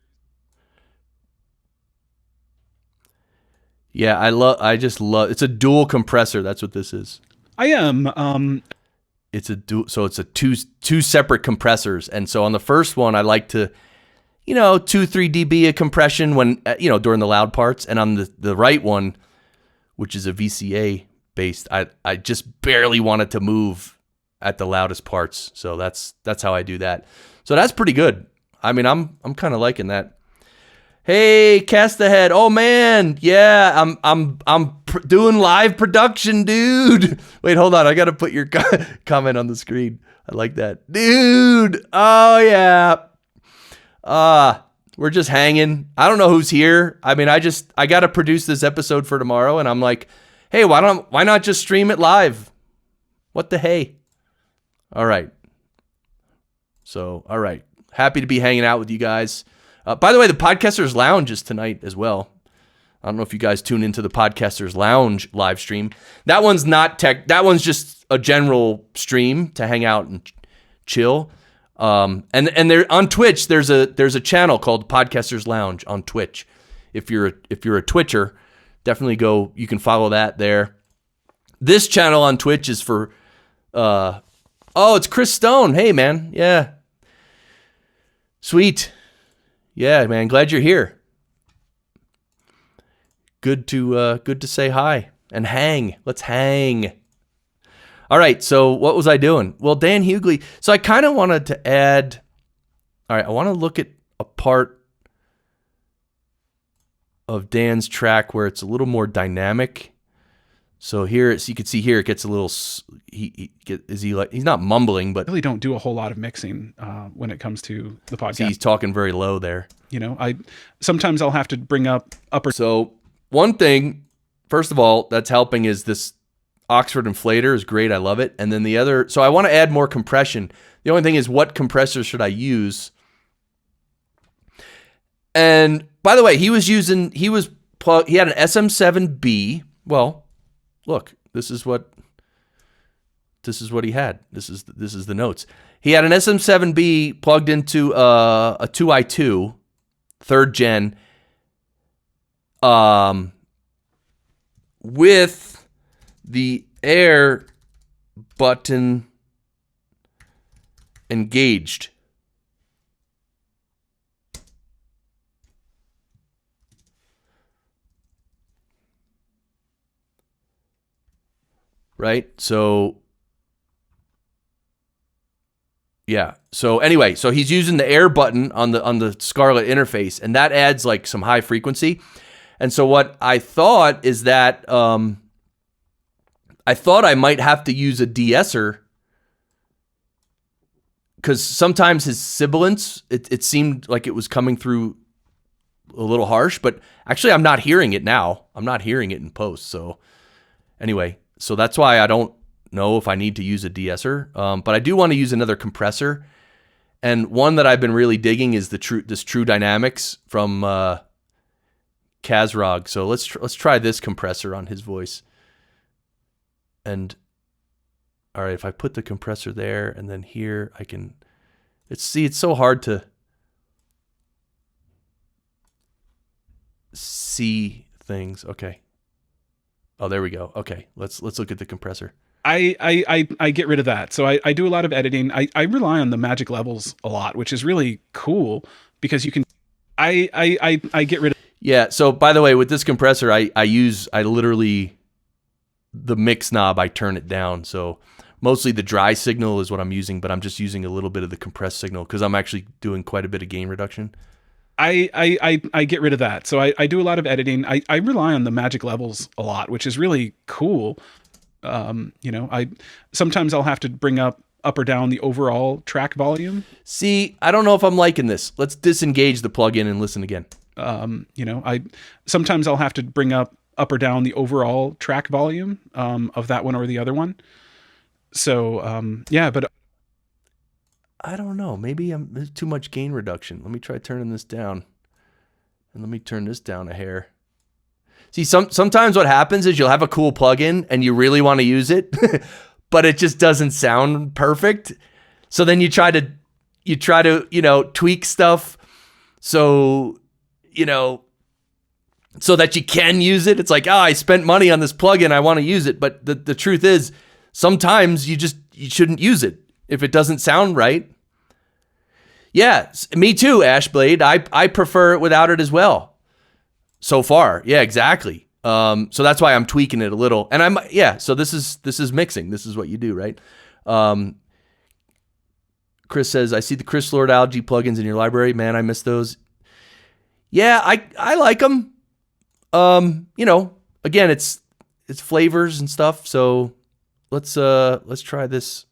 S1: Yeah, I just love. It's a dual compressor. That's what this is.
S2: I am.
S1: It's a so it's a two separate compressors, and so on the first one, I like to, 2-3 dB of compression when during the loud parts, and on the right one, which is a VCA based, I just barely want it to move at the loudest parts. So that's how I do that. So that's pretty good. I mean, I'm kind of liking that. Hey, Cast Ahead. Oh man, yeah, I'm doing live production, dude. Wait, hold on. I got to put your comment on the screen. I like that. Dude. Oh yeah. We're just hanging. I don't know who's here. I mean, I got to produce this episode for tomorrow, and I'm like, "Hey, why not just stream it live?" What the hey? All right. So, all right. Happy to be hanging out with you guys. By the way, the Podcasters Lounge is tonight as well. I don't know if you guys tune into the Podcasters Lounge live stream. That one's not tech. That one's just a general stream to hang out and chill. And there on Twitch, there's a channel called Podcasters Lounge on Twitch. If you're a Twitcher, definitely go. You can follow that there. This channel on Twitch is for. It's Chris Stone. Hey man, yeah. Sweet. Yeah, man. Glad you're here. Good to say hi and hang. Let's hang. All right. So what was I doing? Well, Dan Hughley. So I kind of wanted to add. All right. I want to look at a part of Dan's track where it's a little more dynamic. So here, you can see here, it gets a little. He's not mumbling, but
S2: I really don't do a whole lot of mixing when it comes to the podcast.
S1: See, he's talking very low there.
S2: Sometimes I'll have to bring up upper.
S1: So one thing, first of all, that's helping is this Oxford inflator is great. I love it. And then the other, so I want to add more compression. The only thing is, what compressor should I use? And by the way, he had an SM7B. Well. Look, this is what he had. This is the notes. He had an SM7B plugged into a 2i2, 3rd gen, with the air button engaged. Right? So, yeah. So anyway, so he's using the air button on the Scarlett interface, and that adds like some high frequency. And so what I thought is that I thought I might have to use a de-esser, because sometimes his sibilance, it seemed like it was coming through a little harsh, but actually I'm not hearing it now. I'm not hearing it in post. So anyway. So that's why I don't know if I need to use a de-esser, but I do want to use another compressor. And one that I've been really digging is this True Dynamics from Kazrog. So let's try this compressor on his voice. And all right, if I put the compressor there and then here, I can. It's so hard to see things. Okay. Oh, there we go. Okay, let's look at the compressor.
S2: I get rid of that. So I do a lot of editing. I rely on the magic levels a lot, which is really cool because you can. I get rid of.
S1: Yeah. So by the way, with this compressor, I literally the mix knob. I turn it down. So mostly the dry signal is what I'm using, but I'm just using a little bit of the compressed signal because I'm actually doing quite a bit of gain reduction.
S2: I get rid of that. So I do a lot of editing. I rely on the magic levels a lot, which is really cool. Sometimes I'll have to bring up or down the overall track volume.
S1: See, I don't know if I'm liking this. Let's disengage the plugin and listen again.
S2: Sometimes I'll have to bring up up or down the overall track volume of that one or the other one. So yeah, but
S1: I don't know. Maybe there's too much gain reduction. Let me try turning this down. And let me turn this down a hair. See, sometimes what happens is you'll have a cool plugin and you really want to use it, but it just doesn't sound perfect. So then you try to, tweak stuff. So, so that you can use it. It's like, I spent money on this plugin. I want to use it. But the truth is sometimes you shouldn't use it if it doesn't sound right. Yeah, me too, Ashblade. I prefer it without it as well. So far. Yeah, exactly. So that's why I'm tweaking it a little. And so this is mixing. This is what you do, right? Chris says, I see the Chris Lord algae plugins in your library. Man, I miss those. Yeah, I like them. Again, it's flavors and stuff. So let's try this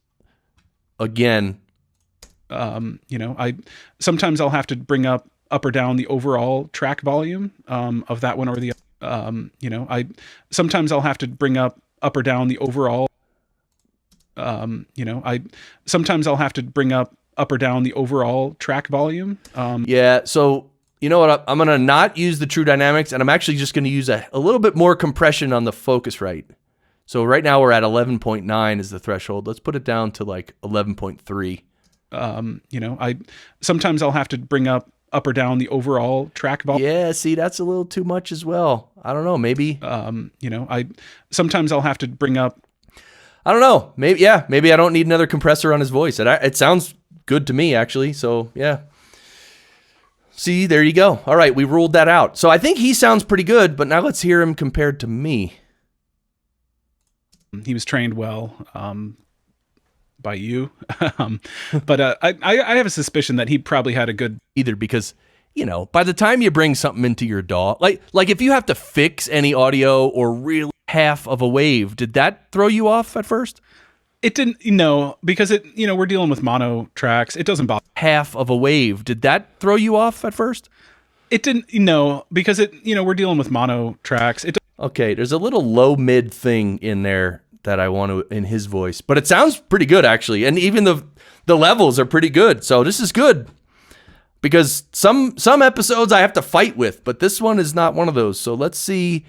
S1: again.
S2: Sometimes I'll have to bring up or down the overall track volume of that one or the sometimes I'll have to bring up or down the overall sometimes I'll have to bring up or down the overall track volume.
S1: Yeah, so you know what? I'm going to not use the True Dynamics, and I'm actually just going to use a little bit more compression on the Focusrite. So right now we're at 11.9 is the threshold. Let's put it down to like 11.3.
S2: Sometimes I'll have to bring up or down the overall track volume.
S1: Yeah, see, that's a little too much as well. I don't know, maybe.
S2: Sometimes I'll have to bring up.
S1: I don't know. Maybe I don't need another compressor on his voice. It sounds good to me, actually. So yeah. See, there you go. All right, we ruled that out. So I think he sounds pretty good, but now let's hear him compared to me.
S2: He was trained well by you. But I have a suspicion that he probably had a good...
S1: Either because, by the time you bring something into your DAW, like if you have to fix any audio or really half of a wave, did that throw you off at first?
S2: It didn't, because we're dealing with mono tracks. It doesn't bother.
S1: Half of a wave, did that throw you off at first?
S2: It didn't, because we're dealing with mono tracks.
S1: Okay, there's a little low mid thing in there that I want to in his voice, but it sounds pretty good actually, and even the levels are pretty good. So this is good because some episodes I have to fight with, but this one is not one of those. So let's see.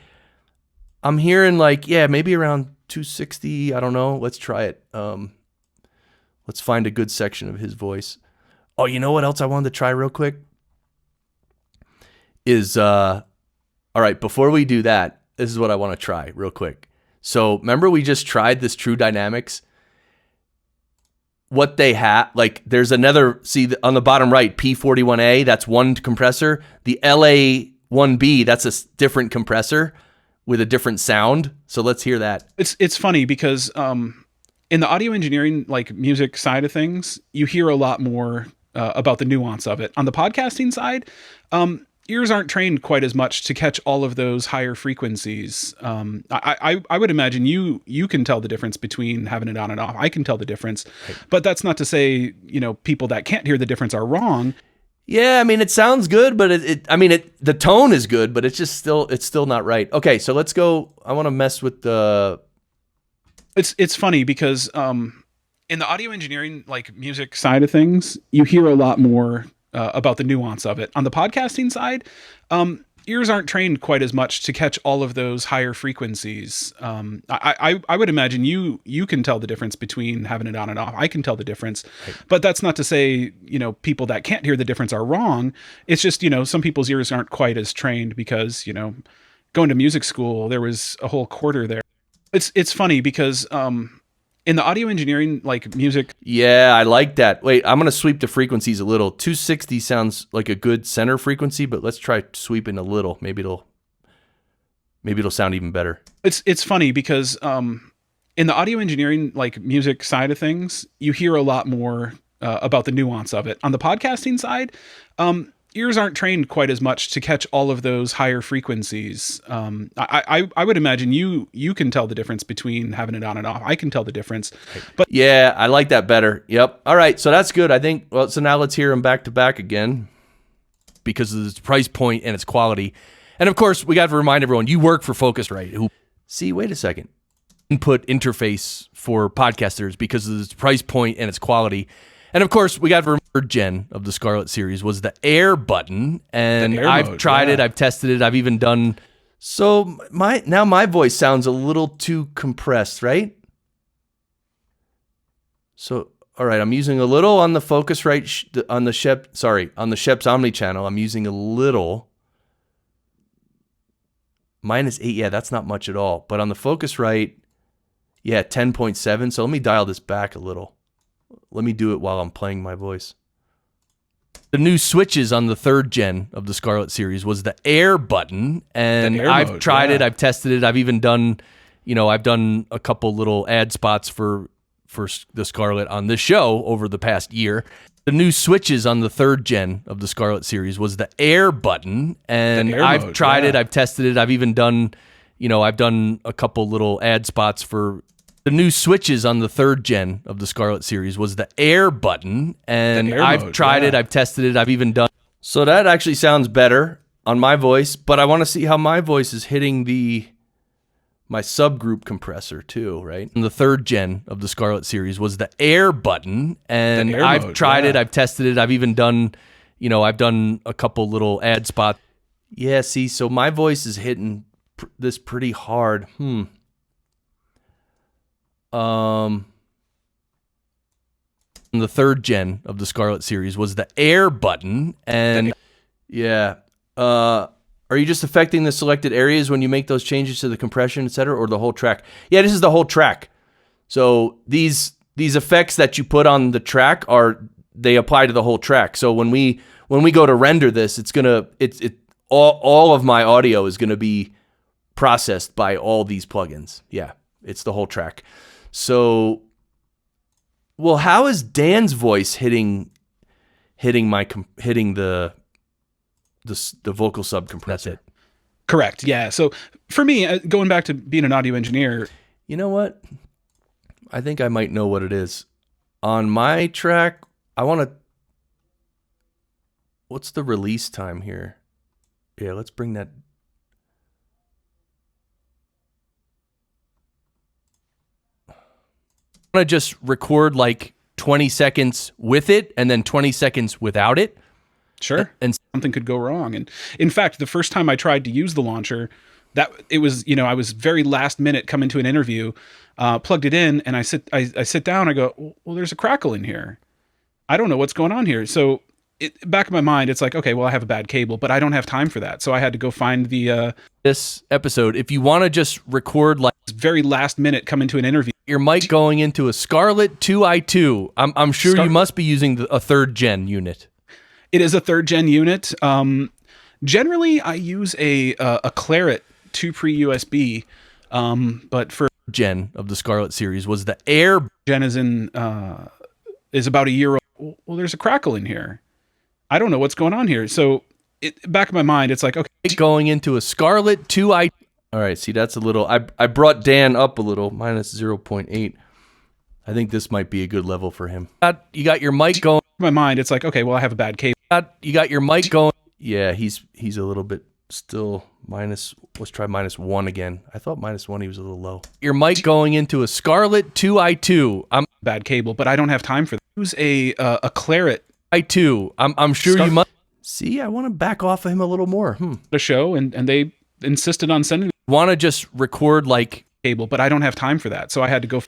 S1: I'm hearing maybe around 260. I don't know. Let's try it. Let's find a good section of his voice. Oh, you know what else I wanted to try real quick is all right. Before we do that, this is what I want to try real quick. So remember we just tried this True Dynamics. What they have, there's another, on the bottom right, P41A, that's one compressor. The LA1B, that's a different compressor with a different sound. So let's hear that.
S2: It's funny because in the audio engineering, music side of things, you hear a lot more about the nuance of it. On the podcasting side, ears aren't trained quite as much to catch all of those higher frequencies. I would imagine you can tell the difference between having it on and off. I can tell the difference, but that's not to say, people that can't hear the difference are wrong.
S1: Yeah, I mean, it sounds good, but the tone is good, but it's still not right. Okay, so let's go. I want to mess with the...
S2: It's funny because in the audio engineering, music side of things, you hear a lot more about the nuance of it. On the podcasting side, ears aren't trained quite as much to catch all of those higher frequencies. I would imagine you can tell the difference between having it on and off. I can tell the difference, but that's not to say, people that can't hear the difference are wrong. It's just, some people's ears aren't quite as trained because, going to music school, there was a whole quarter there. It's funny because, in the audio engineering, music.
S1: Yeah, I like that. Wait, I'm going to sweep the frequencies a little. 260 sounds like a good center frequency, but let's try sweeping a little. Maybe it'll sound even better.
S2: It's funny because in the audio engineering, music side of things, you hear a lot more about the nuance of it. On the podcasting side, ears aren't trained quite as much to catch all of those higher frequencies. I would imagine you can tell the difference between having it on and off. I can tell the difference. But
S1: yeah, I like that better. Yep. All right. So that's good. I think, so now let's hear them back to back again because of its price point and its quality. And of course, we got to remind everyone, you work for Focusrite. See, wait a second. Input interface for podcasters because of its price point and its quality. And of course, we got to remember third gen of the Scarlett series was the air button. And I've tried it, I've tested it, I've even done. So my voice sounds a little too compressed, right? So, all right, I'm using a little on the Focusrite, on the Shep's Omni channel. I'm using a little. -8, yeah, that's not much at all. But on the Focusrite, yeah, 10.7. So let me dial this back a little. Let me do it while I'm playing my voice. The new switches on the third gen of the Scarlett series was the air button. And I've tried it, I've tested it, I've even done, I've done a couple little ad spots for the Scarlett on this show over the past year. The new switches on the third gen of the Scarlett series was the air button. And I've tried it, I've tested it, I've even done, I've done a couple little ad spots for the new switches on the third gen of the Scarlett series was the air button. And I've tried it, I've tested it, I've even done. So that actually sounds better on my voice, but I want to see how my voice is hitting my subgroup compressor too, right? And the third gen of the Scarlett series was the air button. And I've tried it, I've tested it, I've even done, I've done a couple little ad spots. Yeah, see, so my voice is hitting this pretty hard. The third gen of the Scarlett series was the air button. And yeah, are you just affecting the selected areas when you make those changes to the compression, et cetera, or the whole track? Yeah, this is the whole track. So these effects that you put on the track they apply to the whole track. So when we go to render this, all of my audio is gonna be processed by all these plugins. Yeah, it's the whole track. So, well, how is Dan's voice hitting the vocal sub compressor?
S2: That's it. Correct. Yeah. So for me, going back to being an audio engineer,
S1: you know what? I think I might know what it is. On my track, what's the release time here? Yeah, let's bring that. I want to just record like 20 seconds with it and then 20 seconds without it.
S2: Sure. And something could go wrong. And in fact, the first time I tried to use the launcher, I was very last minute coming to an interview, plugged it in, and I sit down, I go, well, there's a crackle in here. I don't know what's going on here. So back in my mind, it's like, okay, well, I have a bad cable, but I don't have time for that. So I had to go find
S1: this episode. If you want to just record like
S2: very last minute coming to an interview,
S1: your mic going into a Scarlett 2i2. I'm sure you must be using a third gen unit.
S2: It is a third gen unit. Generally, I use a Claret 2 pre-USB, but for
S1: gen of the Scarlett series was the air
S2: gen is about a year old. Well, there's a crackle in here. I don't know what's going on here. So back in my mind, it's like, okay,
S1: going into a Scarlett 2i. All right, see, that's a little. I brought Dan up a little, -0.8. I think this might be a good level for him. You got your mic going.
S2: In my mind, it's like, okay, well, I have a bad cable.
S1: You got your mic going. Yeah, he's a little bit still minus. Let's try -1 again. I thought -1 he was a little low. Your mic going into a Scarlett 2i2.
S2: Bad cable, but I don't have time for that. Use a Claret
S1: i2. I'm sure you must. See, I want to back off of him a little more.
S2: The show, and they insisted on sending.
S1: Want to just record like
S2: cable, but I don't have time for that. So I had to go.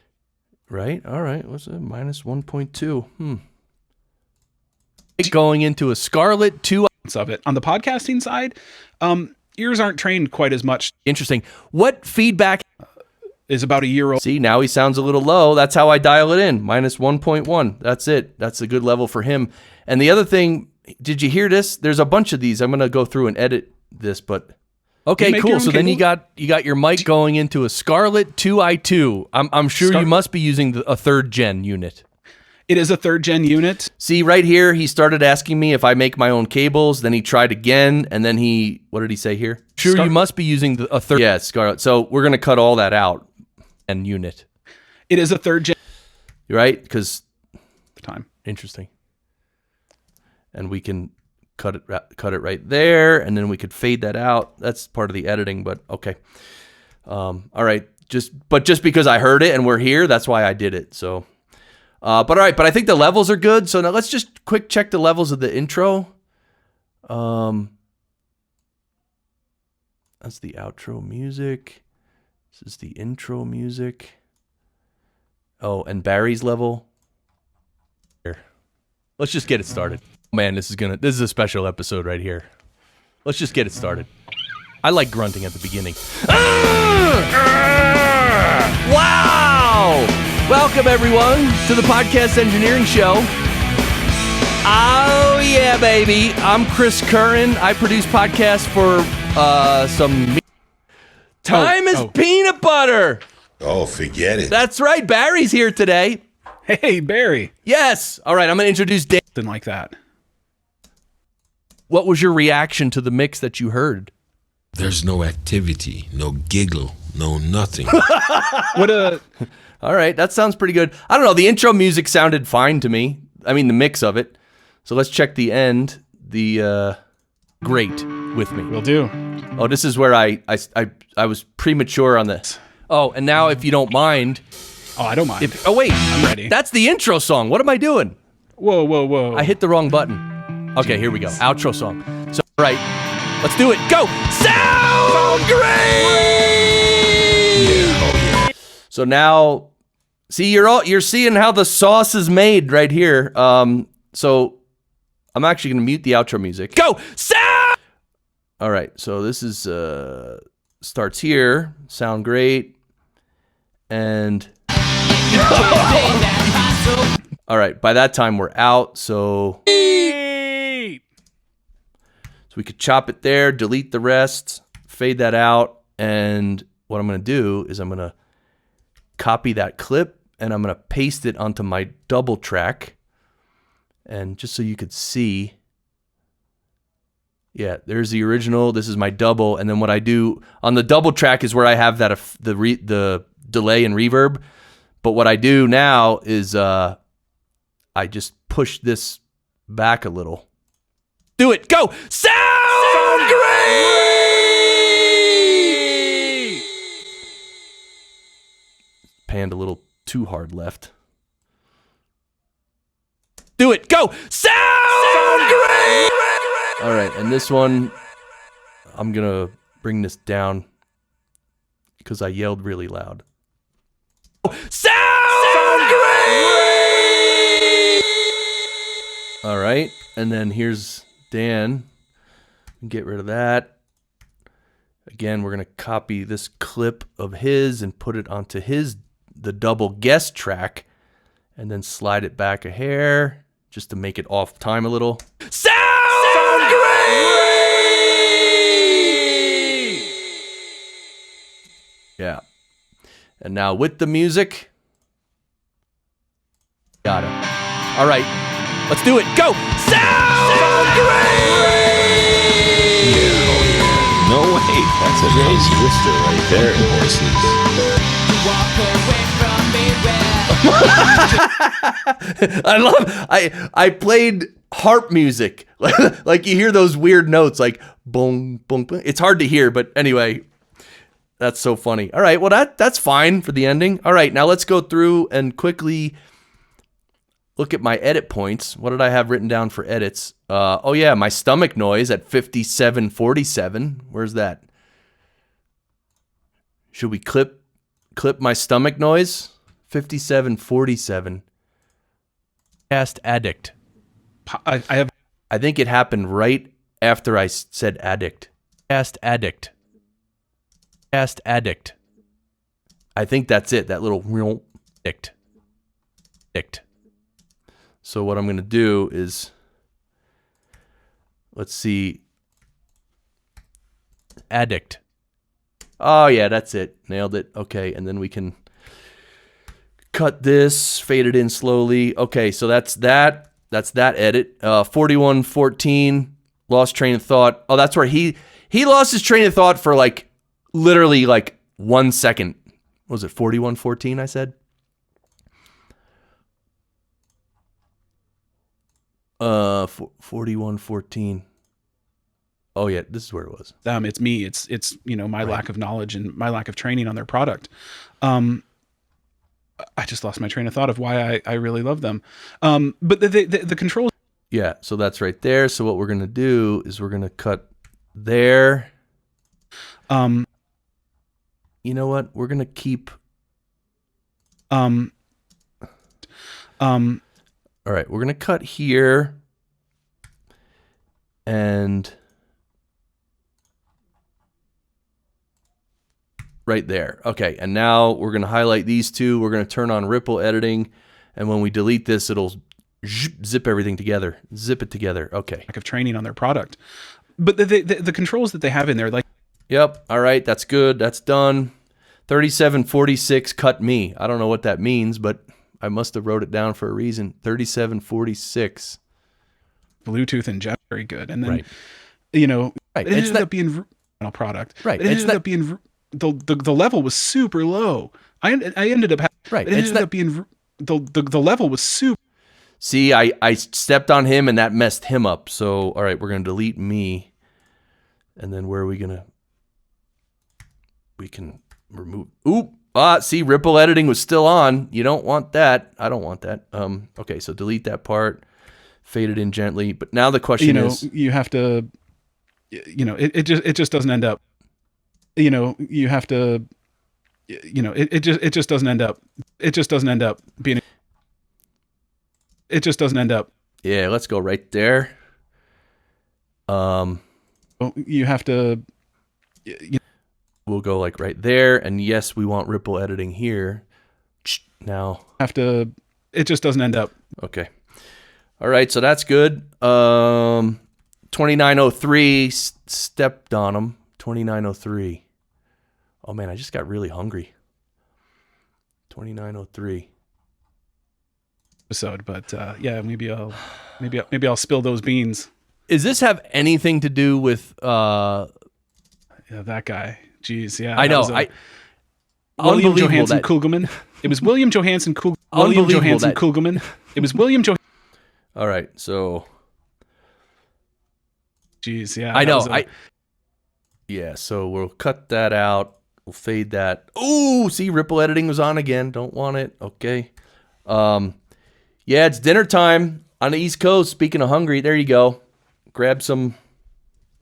S1: Right. All right. What's it? -1.2. Going into a Scarlett 2
S2: of it on the podcasting side. Ears aren't trained quite as much.
S1: Interesting. What feedback
S2: is about a year old?
S1: See, now he sounds a little low. That's how I dial it in. -1.1. That's it. That's a good level for him. And the other thing, did you hear this? There's a bunch of these. I'm going to go through and edit this, but okay, cool. So then you got your mic going into a Scarlett 2i2. I'm sure you must be using a third gen unit.
S2: It is a third gen unit.
S1: See, right here, he started asking me if I make my own cables. Then he tried again, and then what did he say here? Sure, you must be using a third. Yeah, Scarlett. So we're gonna cut all that out. And unit.
S2: It is a third gen.
S1: Right? Because
S2: time.
S1: Interesting. And we can cut it right there, and then we could fade that out. That's part of the editing, but okay. All right, just because I heard it and we're here, that's why I did it. So, but all right, but I think the levels are good. So now let's just quick check the levels of the intro. That's the outro music. This is the intro music. Oh, and Barry's level. Here. Let's just get it started. Man, this is a special episode right here. Let's just get it started. I like grunting at the beginning. Wow! Welcome everyone to the Podcast Engineering Show. Oh yeah, baby. I'm Chris Curran. I produce podcasts for some Time is peanut butter.
S4: Oh, forget it.
S1: That's right. Barry's here today.
S2: Hey, Barry.
S1: Yes. All right. I'm going to introduce Dan.
S2: Something like that.
S1: What was your reaction to the mix that you heard?
S4: There's no activity, no giggle, no nothing.
S1: All right. That sounds pretty good. I don't know. The intro music sounded fine to me. I mean, the mix of it. So let's check the end. The great with me.
S2: Will do.
S1: Oh, this is where I was premature on this. Oh, and now if you don't mind.
S2: Oh, I don't mind.
S1: Wait.
S2: I'm ready.
S1: That's the intro song. What am I doing?
S2: Whoa.
S1: I hit the wrong button. Okay, here we go. Outro song. So, all right. Let's do it. Go. Sound great! So now, see, you're seeing how the sauce is made right here. So I'm actually going to mute the outro music. Go. Sound! All right. So this is, starts here. Sound great. And all right, by that time we're out, so we could chop it there, delete the rest, fade that out, and what I'm going to do is I'm going to copy that clip and I'm going to paste it onto my double track. And just so you could see, yeah, there's the original, this is my double, and then what I do on the double track is where I have that the delay and reverb. But what I do now is I just push this back a little. Do it. Go. Sound great! Panned a little too hard left. Do it. Go. Sound great! All right, and this one, I'm going to bring this down because I yelled really loud. Sound great! All right, and then here's Dan. Get rid of that. Again, we're going to copy this clip of his and put it onto the double guest track, and then slide it back a hair just to make it off time a little. Sound great! Yeah. And now with the music, got it. All right, let's do it. Go! Sound great!
S3: No, wait, that's a nice twister right there, horses.
S1: I played harp music. Like you hear those weird notes like boom, boom, boom. It's hard to hear, but anyway. That's so funny. All right, well, that's fine for the ending. All right, now let's go through and quickly look at my edit points. What did I have written down for edits? Oh, yeah, my stomach noise at 57:47. Where's that? Should we clip my stomach noise? 57:47. Cast addict.
S2: I
S1: think it happened right after I said addict. Cast addict. Cast addict. I think that's it. That little addict. So what I'm going to do is, let's see. Addict. Oh yeah, that's it. Nailed it. Okay, and then we can cut this, fade it in slowly. Okay, so that's that. That's that edit. 41:14. Lost train of thought. Oh, that's where he lost his train of thought for literally 1 second. What was it 41:14 I said? 4114. Oh yeah, this is where it was.
S2: It's me. It's my lack of knowledge and my lack of training on their product. I just lost my train of thought of why I really love them. But the controls.
S1: Yeah, so that's right there. So what we're gonna do is we're gonna cut there. You know what? We're gonna keep. All right, we're gonna cut here, and right there. Okay, and now we're gonna highlight these two. We're gonna turn on ripple editing, and when we delete this, it'll zip everything together. Zip it together. Okay.
S2: Lack of training on their product, but the controls that they have in there, like.
S1: Yep. All right, that's good. That's done. 3746 cut me. I don't know what that means, but I must have wrote it down for a reason. 3746.
S2: Bluetooth and jet, very good. And then,
S1: right.
S2: It ended up being a product.
S1: Right.
S2: It ended up being the level was super low. I ended up
S1: right.
S2: It ended up being the level was super.
S1: See, I stepped on him and that messed him up. So all right, we're gonna delete me, and then where are we gonna? We can remove. Oop. See, ripple editing was still on. You don't want that. I don't want that. Okay, so delete that part. Fade it in gently. But now the question is,
S2: you have to. It just doesn't end up. You have to. It just doesn't end up. It just doesn't end up being. It just doesn't end up.
S1: Yeah, let's go right there.
S2: You have to.
S1: We'll go like right there, and yes, we want ripple editing here. Now
S2: it just doesn't end up.
S1: Okay. All right, so that's good. 2903 stepped on him. 2903. Oh man, I just got really hungry. 2903.
S2: Episode, but yeah, maybe I'll spill those beans.
S1: Does this have anything to do with
S2: yeah, that guy? Jeez, yeah.
S1: I know.
S2: William Johansen Kugelman. It was William Johansen Kugelman. William Johansen Kugelman. It was William Johansen.
S1: All right, so.
S2: Jeez, yeah.
S1: I know. Yeah, so we'll cut that out. We'll fade that. Ooh, see, ripple editing was on again. Don't want it. Okay. Yeah, it's dinner time on the East Coast. Speaking of hungry, there you go. Grab some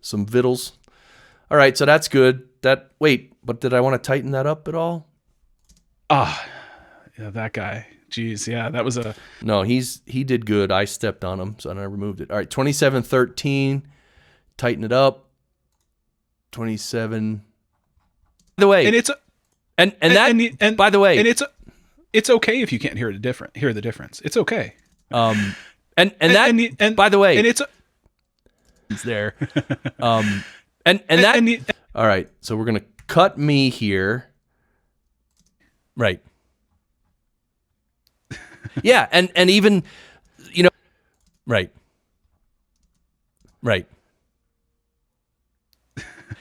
S1: vittles. All right, so that's good. Wait, but did I want to tighten that up at all?
S2: Yeah, that guy. Jeez, yeah, that was a...
S1: No, he did good. I stepped on him, so I removed it. All right, 2713, tighten it up. 27. By the way,
S2: and it's
S1: by the way,
S2: and it's okay if you can't hear the difference. It's okay.
S1: By the way,
S2: and it's
S1: there. All right, so we're gonna cut me here. Right. Yeah, and even, right.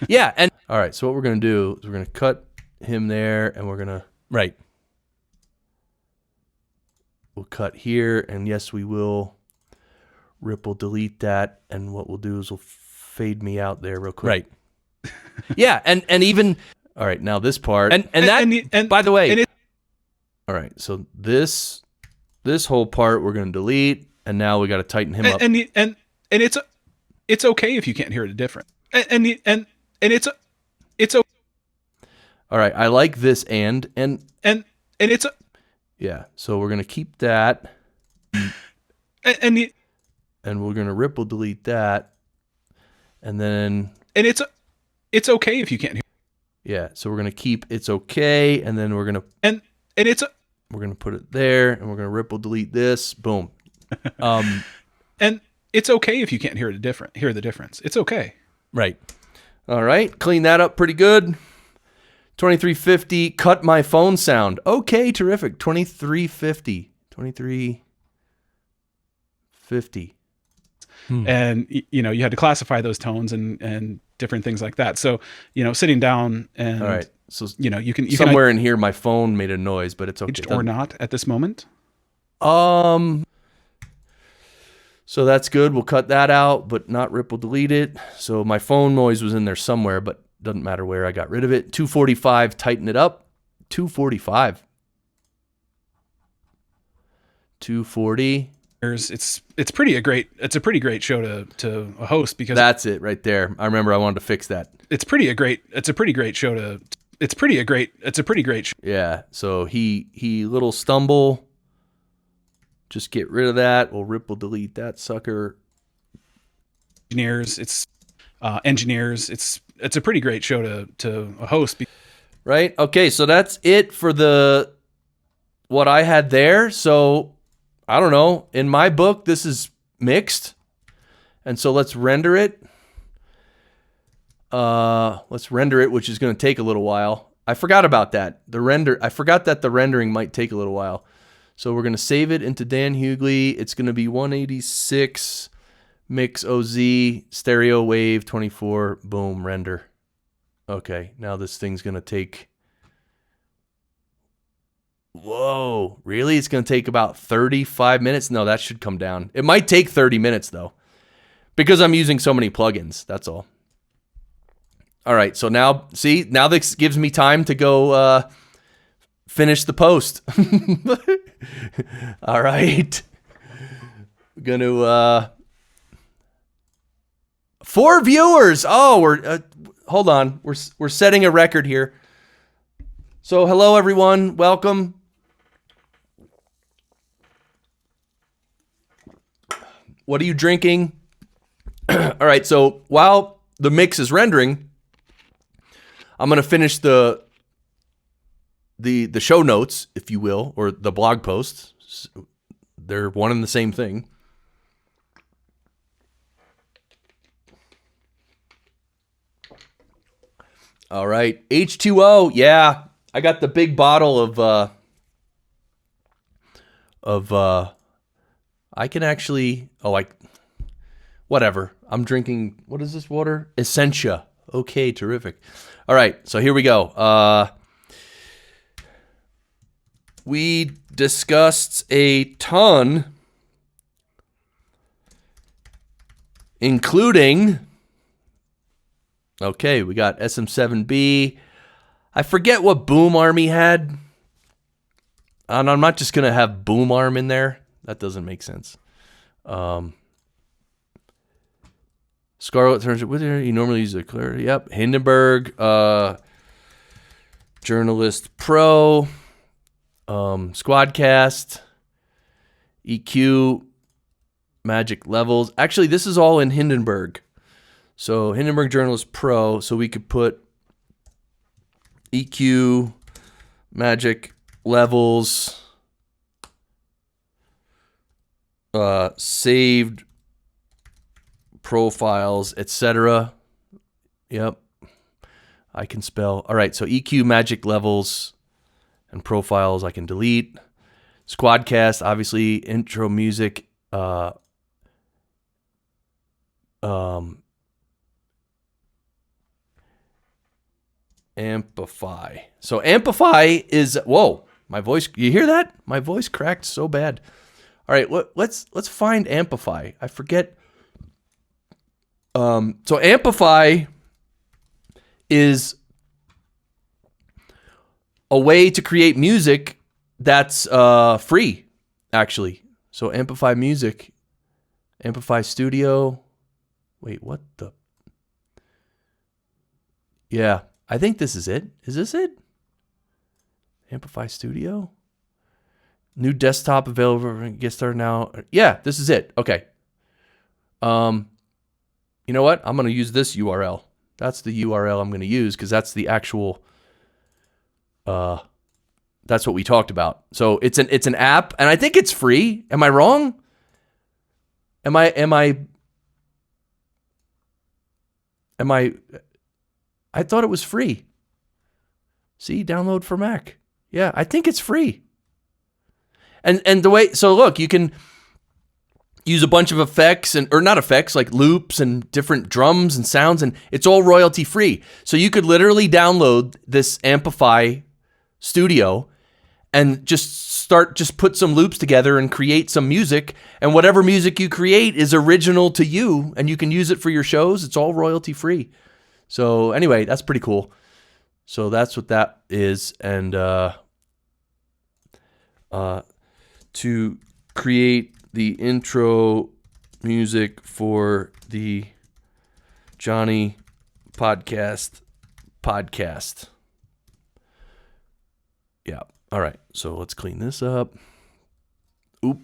S1: Yeah, and all right, so what we're gonna do is we're gonna cut him there, and we're gonna we'll cut here, and yes, we will ripple delete that, and what we'll do is we'll fade me out there real quick. Right. Yeah, and even all right, now this part, and by the way, all right, so this whole part we're gonna delete, and now we got to tighten him up.
S2: And it's okay if you can't hear the difference. And it's okay.
S1: All right, I like this and
S2: it's
S1: yeah, so we're gonna keep that,
S2: and
S1: we're gonna ripple delete that, and then
S2: it's okay if you can't hear.
S1: Yeah, so we're gonna keep it's okay, and then we're gonna we're gonna put it there, and we're gonna ripple delete this. Boom.
S2: And it's okay if you can't hear the difference. It's okay.
S1: Right. All right, clean that up pretty good. 2350, cut my phone sound. Okay, terrific. 2350.
S2: And you had to classify those tones and different things like that. So sitting down and
S1: all right, so
S2: you can
S1: somewhere in here my phone made a noise, but it's okay
S2: or not at this moment.
S1: So that's good. We'll cut that out, but not ripple delete it. So my phone noise was in there somewhere, but doesn't matter where. I got rid of it. 245, tighten it up. 245. 240.
S2: It's a pretty great show to host because
S1: that's it right there. I remember I wanted to fix that.
S2: It's a pretty great show.
S1: Yeah. So he little stumble. Just get rid of that. We'll ripple delete that sucker.
S2: Engineers. It's a pretty great show to host.
S1: Right. Okay. So that's it for what I had there. So I don't know. In my book, this is mixed. And so let's render it. Which is going to take a little while. I forgot about that. I forgot that the rendering might take a little while. So we're going to save it into Dan Hughley. It's going to be 186 mix OZ stereo wave 24 boom render. Okay. Now this thing's going to take. Whoa, really? It's going to take about 35 minutes? No, that should come down. It might take 30 minutes, though, because I'm using so many plugins. That's all. All right, so now this gives me time to go finish the post. All right. We're going to... 4 viewers! Oh, we're... hold on. We're setting a record here. So, hello, everyone. Welcome. What are you drinking? All right, so while the mix is rendering, I'm going to finish the show notes, if you will, or the blog posts. They're one and the same thing. All right, H2O. Yeah, I got the big bottle of I can actually, whatever. I'm drinking, what is this water? Essentia. Okay, terrific. All right, so here we go. We discussed a ton, including, okay, we got SM7B. I forget what Boom Army had. And I'm not just going to have Boom Arm in there. That doesn't make sense. Scarlet turns with her. You normally use the clear. Yep. Hindenburg. Journalist Pro. Squadcast. EQ. Magic Levels. Actually, this is all in Hindenburg. So Hindenburg Journalist Pro. So we could put EQ. Magic Levels. Saved profiles, etc. Yep. I can spell. All right, so EQ, magic levels, and profiles I can delete. Squadcast, obviously, intro music. Amplify. So Amplify is, whoa, my voice, you hear that? My voice cracked so bad. All right, let's find Amplify. I forget. So Amplify is a way to create music that's free, actually. So Amplify Music, Amplify Studio. Wait, what the? Yeah, I think this is it. Is this it? Amplify Studio? New desktop available. Get started now. Yeah, this is it. Okay. You know what? I'm going to use this URL. That's the URL I'm going to use because that's the actual. That's what we talked about. So it's an app, and I think it's free. Am I wrong? Am I? I thought it was free. See, download for Mac. Yeah, I think it's free. And the way, so look, you can use a bunch of effects or not effects, like loops and different drums and sounds, and it's all royalty free. So you could literally download this Amplify Studio and just put some loops together and create some music. And whatever music you create is original to you, and you can use it for your shows. It's all royalty free. So anyway, that's pretty cool. So that's what that is. And to create the intro music for the Johnny podcast. Yeah. All right. So let's clean this up. Oop.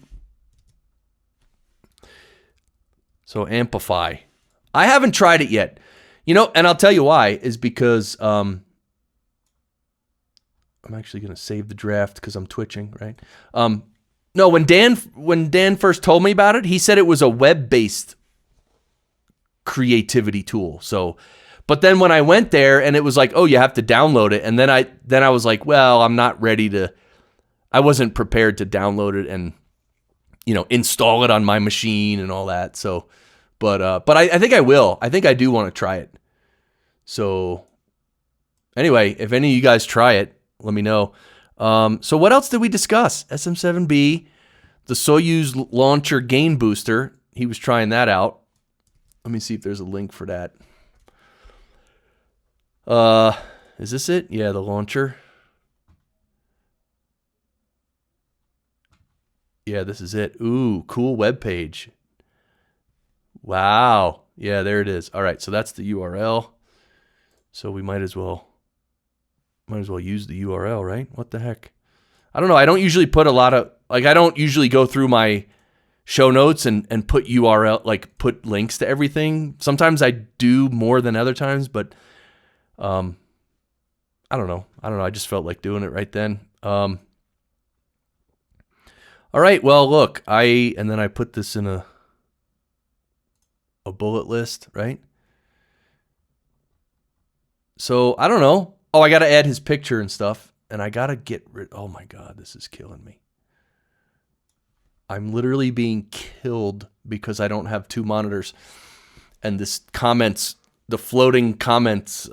S1: So amplify. I haven't tried it yet. And I'll tell you why, is because I'm actually going to save the draft because I'm twitching, right? No, when Dan first told me about it, he said it was a web-based creativity tool. So, but then when I went there and it was like, oh, you have to download it. And then I was like, well, I'm not ready to, I wasn't prepared to download it and, install it on my machine and all that. So, but I think I will. I think I do want to try it. So anyway, if any of you guys try it, let me know. So what else did we discuss? SM7B, the Soyuz launcher gain booster. He was trying that out. Let me see if there's a link for that. Is this it? Yeah, the launcher. Yeah, this is it. Ooh, cool web page. Wow. Yeah, there it is. All right, so that's the URL. So we might as well use the URL, right? What the heck? I don't know. I don't usually put a lot of, I don't usually go through my show notes and put URL, put links to everything. Sometimes I do more than other times, but I don't know. I just felt like doing it right then. All right. Well, look, and then I put this in a bullet list, right? So I don't know. Oh, I got to add his picture and stuff, and I got to get rid. Oh my God, this is killing me. I'm literally being killed because I don't have two monitors, and this the floating comments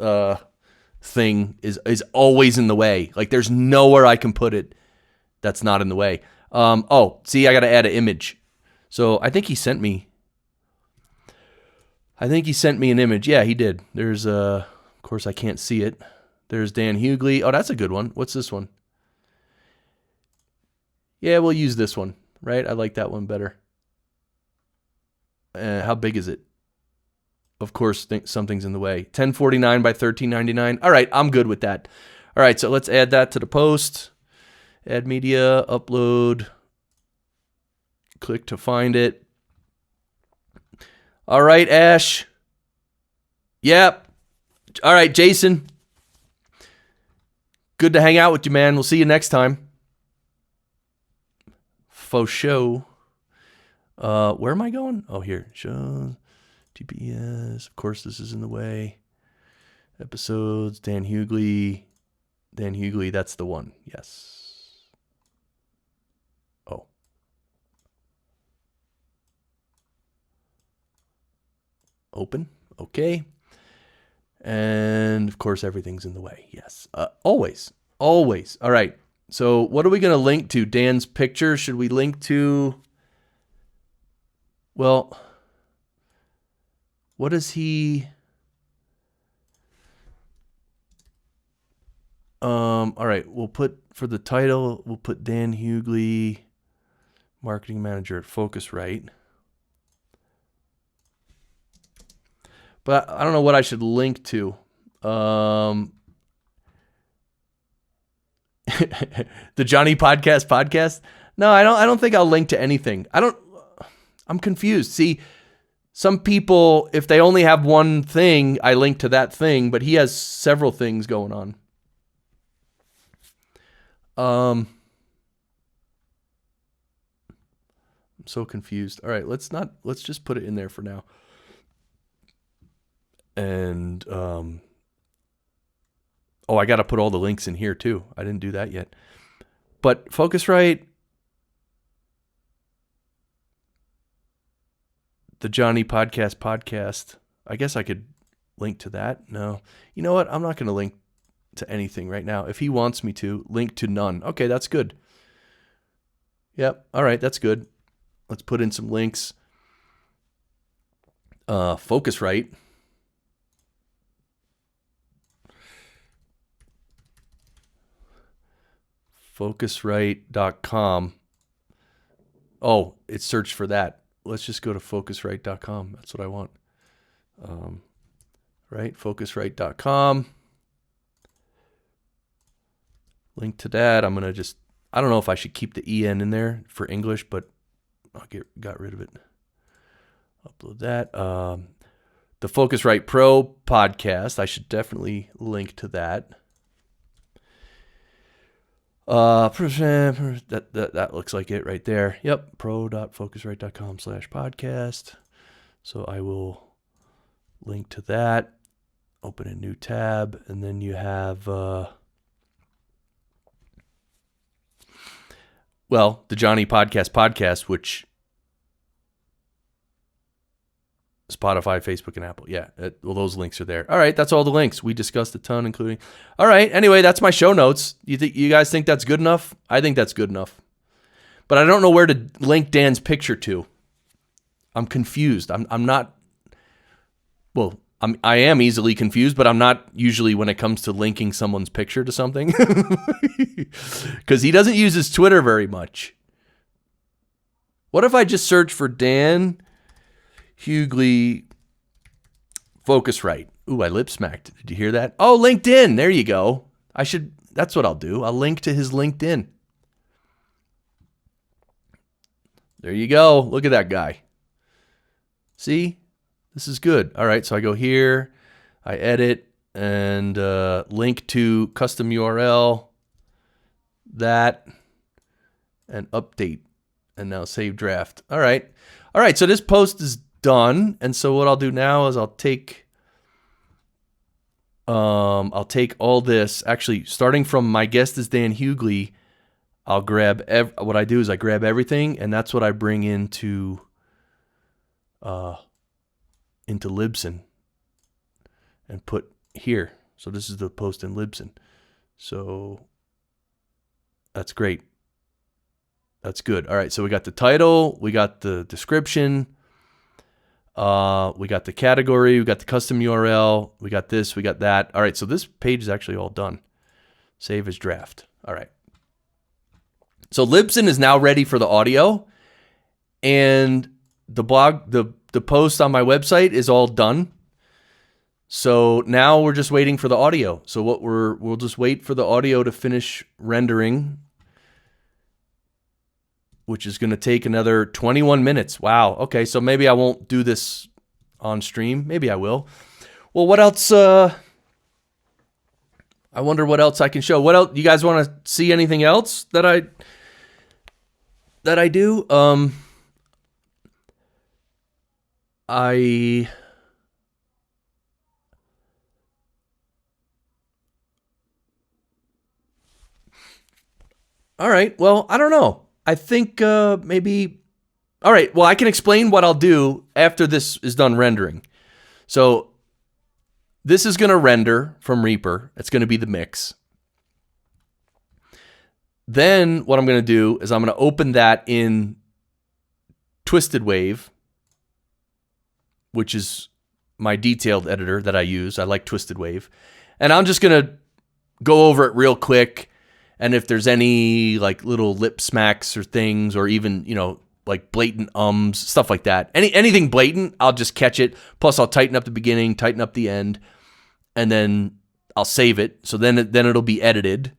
S1: thing is always in the way. Like there's nowhere I can put it that's not in the way. See, I got to add an image. So I think he sent me an image. Yeah, he did. There's of course I can't see it. There's Dan Hughley. Oh, that's a good one. What's this one? Yeah, we'll use this one, right? I like that one better. How big is it? Of course, something's in the way. 1049 by 1399. All right, I'm good with that. All right, so let's add that to the post. Add media, upload. Click to find it. All right, Ash. Yep. All right, Jason. Good to hang out with you, man. We'll see you next time. Faux show. Where am I going? Oh, here. Show. TPS. Of course, this is in the way. Episodes. Dan Hughley. That's the one. Yes. Oh. Open. Okay. And of course, everything's in the way. Yes. Always. All right. So what are we going to link to? Dan's picture? Should we link to, well, what is he? All right. We'll put, for the title, we'll put Dan Hughley, marketing manager at Focusrite. But I don't know what I should link to. The Johnny podcast. No, I don't think I'll link to anything. I'm confused. See, some people, if they only have one thing, I link to that thing, but he has several things going on. I'm so confused. All right, let's just put it in there for now. And, I got to put all the links in here too. I didn't do that yet. But Focusrite, the Johnny podcast. I guess I could link to that. No. You know what? I'm not going to link to anything right now. If he wants me to, link to none. Okay, that's good. Yep. All right, that's good. Let's put in some links. Focusrite. Focusrite.com. Oh, it searched for that. Let's just go to focusrite.com. That's what I want. Right? Focusrite.com. Link to that. I'm going to just, I don't know if I should keep the EN in there for English, but got rid of it. Upload that. The Focusrite Pro podcast. I should definitely link to that. That looks like it right there. Yep. pro.focusrite.com/podcast. So I will link to that. Open a new tab, and then you have, the Johnny Podcast, which Spotify, Facebook, and Apple. Yeah, those links are there. All right, that's all the links. We discussed a ton, including... All right, anyway, that's my show notes. You guys think that's good enough? I think that's good enough. But I don't know where to link Dan's picture to. I'm confused. I'm not... Well, I am easily confused, but I'm not usually when it comes to linking someone's picture to something. Because he doesn't use his Twitter very much. What if I just search for Dan Hughley Focusrite? Ooh, I lip smacked. Did you hear that? Oh, LinkedIn. There you go. That's what I'll do. I'll link to his LinkedIn. There you go. Look at that guy. See? This is good. All right, so I go here, I edit, and link to custom URL, that, and update, and now save draft. All right, so this post is done, and so what I'll do now is I'll take all this, actually, starting from my guest is Dan Hughley, I'll grab, what I do is I grab everything, and that's what I bring into Libsyn and put here. So this is the post in Libsyn. So that's great. That's good. All right. So we got the title, we got the description, we got the category, we got the custom URL, we got this, we got that. All right. So this page is actually all done. Save as draft. All right. So Libsyn is now ready for the audio, and the blog, the post on my website is all done. So now we're just waiting for the audio. So we'll just wait for the audio to finish rendering, which is going to take another 21 minutes. Wow. Okay. So maybe I won't do this on stream. Maybe I will. Well, what else? I wonder what else I can show. What else? You guys want to see anything else that I do? All right. Well, I don't know. I think maybe... All right. Well, I can explain what I'll do after this is done rendering. So this is going to render from Reaper. It's going to be the mix. Then what I'm going to do is I'm going to open that in Twisted Wave, which is my detailed editor that I use. I like Twisted Wave. And I'm just going to go over it real quick. And if there's any like little lip smacks or things, or even, like blatant ums, stuff like that. Anything blatant, I'll just catch it. Plus I'll tighten up the beginning, tighten up the end, and then I'll save it. So then it'll be edited.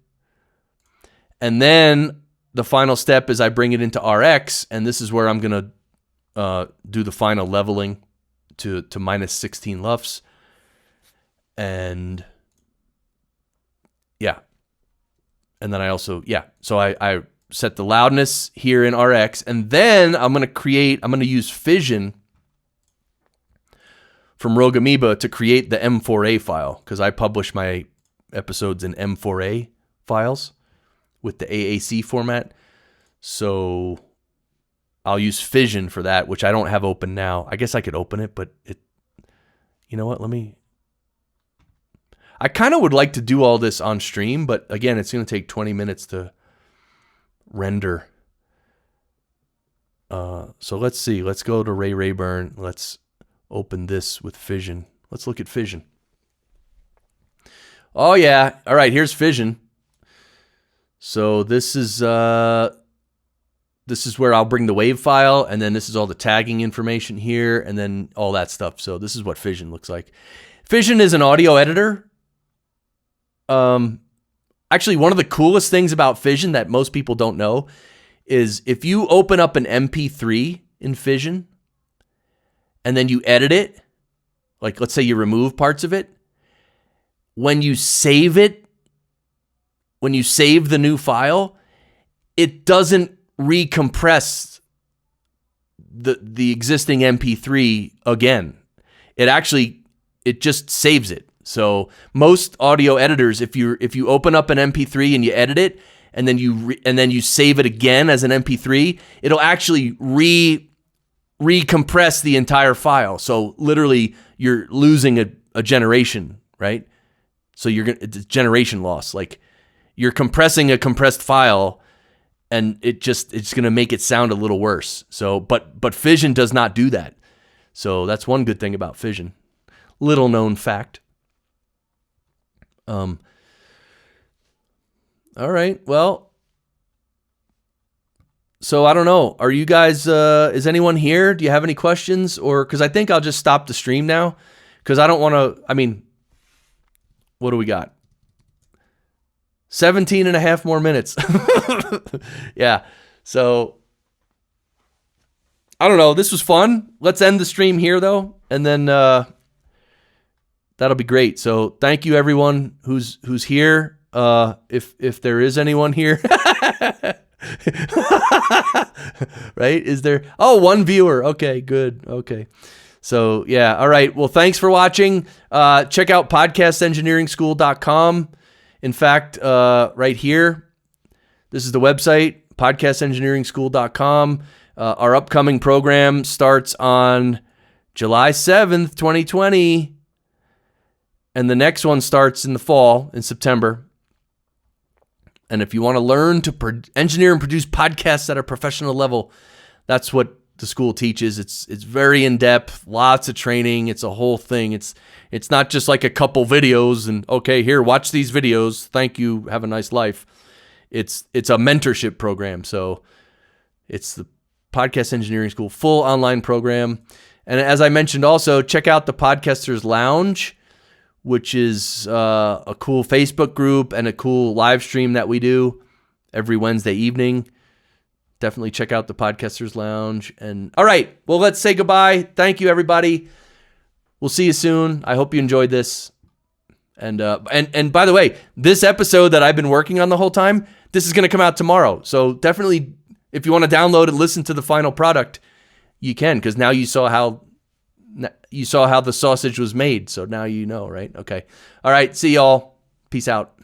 S1: And then the final step is I bring it into RX, and this is where I'm going to do the final leveling to minus 16 LUFS. And yeah. And then I also, so I set the loudness here in RX, and then I'm going to use Fission from Rogue Amoeba to create the M4A file, because I publish my episodes in M4A files with the AAC format. So I'll use Fission for that, which I don't have open now. I guess I could open it, but you know what? I kind of would like to do all this on stream, but again, it's going to take 20 minutes to render. So let's see. Let's go to Ray Rayburn. Let's open this with Fission. Let's look at Fission. Oh yeah. All right, here's Fission. So this is where I'll bring the wave file, and then this is all the tagging information here, and then all that stuff. So this is what Fission looks like. Fission is an audio editor. Actually, one of the coolest things about Fission that most people don't know is if you open up an MP3 in Fission and then you edit it, like let's say you remove parts of it, when you save it, when you save the new file, it doesn't recompress the existing MP3 again. It just saves it. So most audio editors, if you open up an MP3 and you edit it, and then you save it again as an MP3, it'll actually recompress the entire file. So literally, you're losing a generation, right? So it's generation loss. Like you're compressing a compressed file, and it's gonna make it sound a little worse. So, but Fission does not do that. So that's one good thing about Fission. Little known fact. All right. Well, so I don't know. Are you guys, is anyone here? Do you have any questions? Or, because I think I'll just stop the stream now, because I don't want to, what do we got? 17 and a half more minutes. Yeah. So, I don't know. This was fun. Let's end the stream here, though. And then that'll be great. So thank you, everyone who's here. If there is anyone here. Right? Is there? Oh, one viewer. Okay, good. Okay. So, yeah. All right. Well, thanks for watching. Check out podcastengineeringschool.com. In fact, right here, this is the website, podcastengineeringschool.com. Our upcoming program starts on July 7th, 2020. And the next one starts in the fall, in September. And if you want to learn to engineer and produce podcasts at a professional level, that's what the school teaches. It's very in-depth, lots of training. It's a whole thing. It's not just like a couple videos and, okay, here, watch these videos. Thank you. Have a nice life. It's a mentorship program. So it's the Podcast Engineering School full online program. And as I mentioned also, check out the Podcasters Lounge, which is a cool Facebook group and a cool live stream that we do every Wednesday evening. Definitely check out the Podcasters Lounge. And all right, well, let's say goodbye. Thank you, everybody. We'll see you soon. I hope you enjoyed this. And by the way, this episode that I've been working on the whole time, this is going to come out tomorrow. So definitely, if you want to download and listen to the final product, you can, because now you saw how the sausage was made. So now you know, right? Okay. All right. See y'all. Peace out.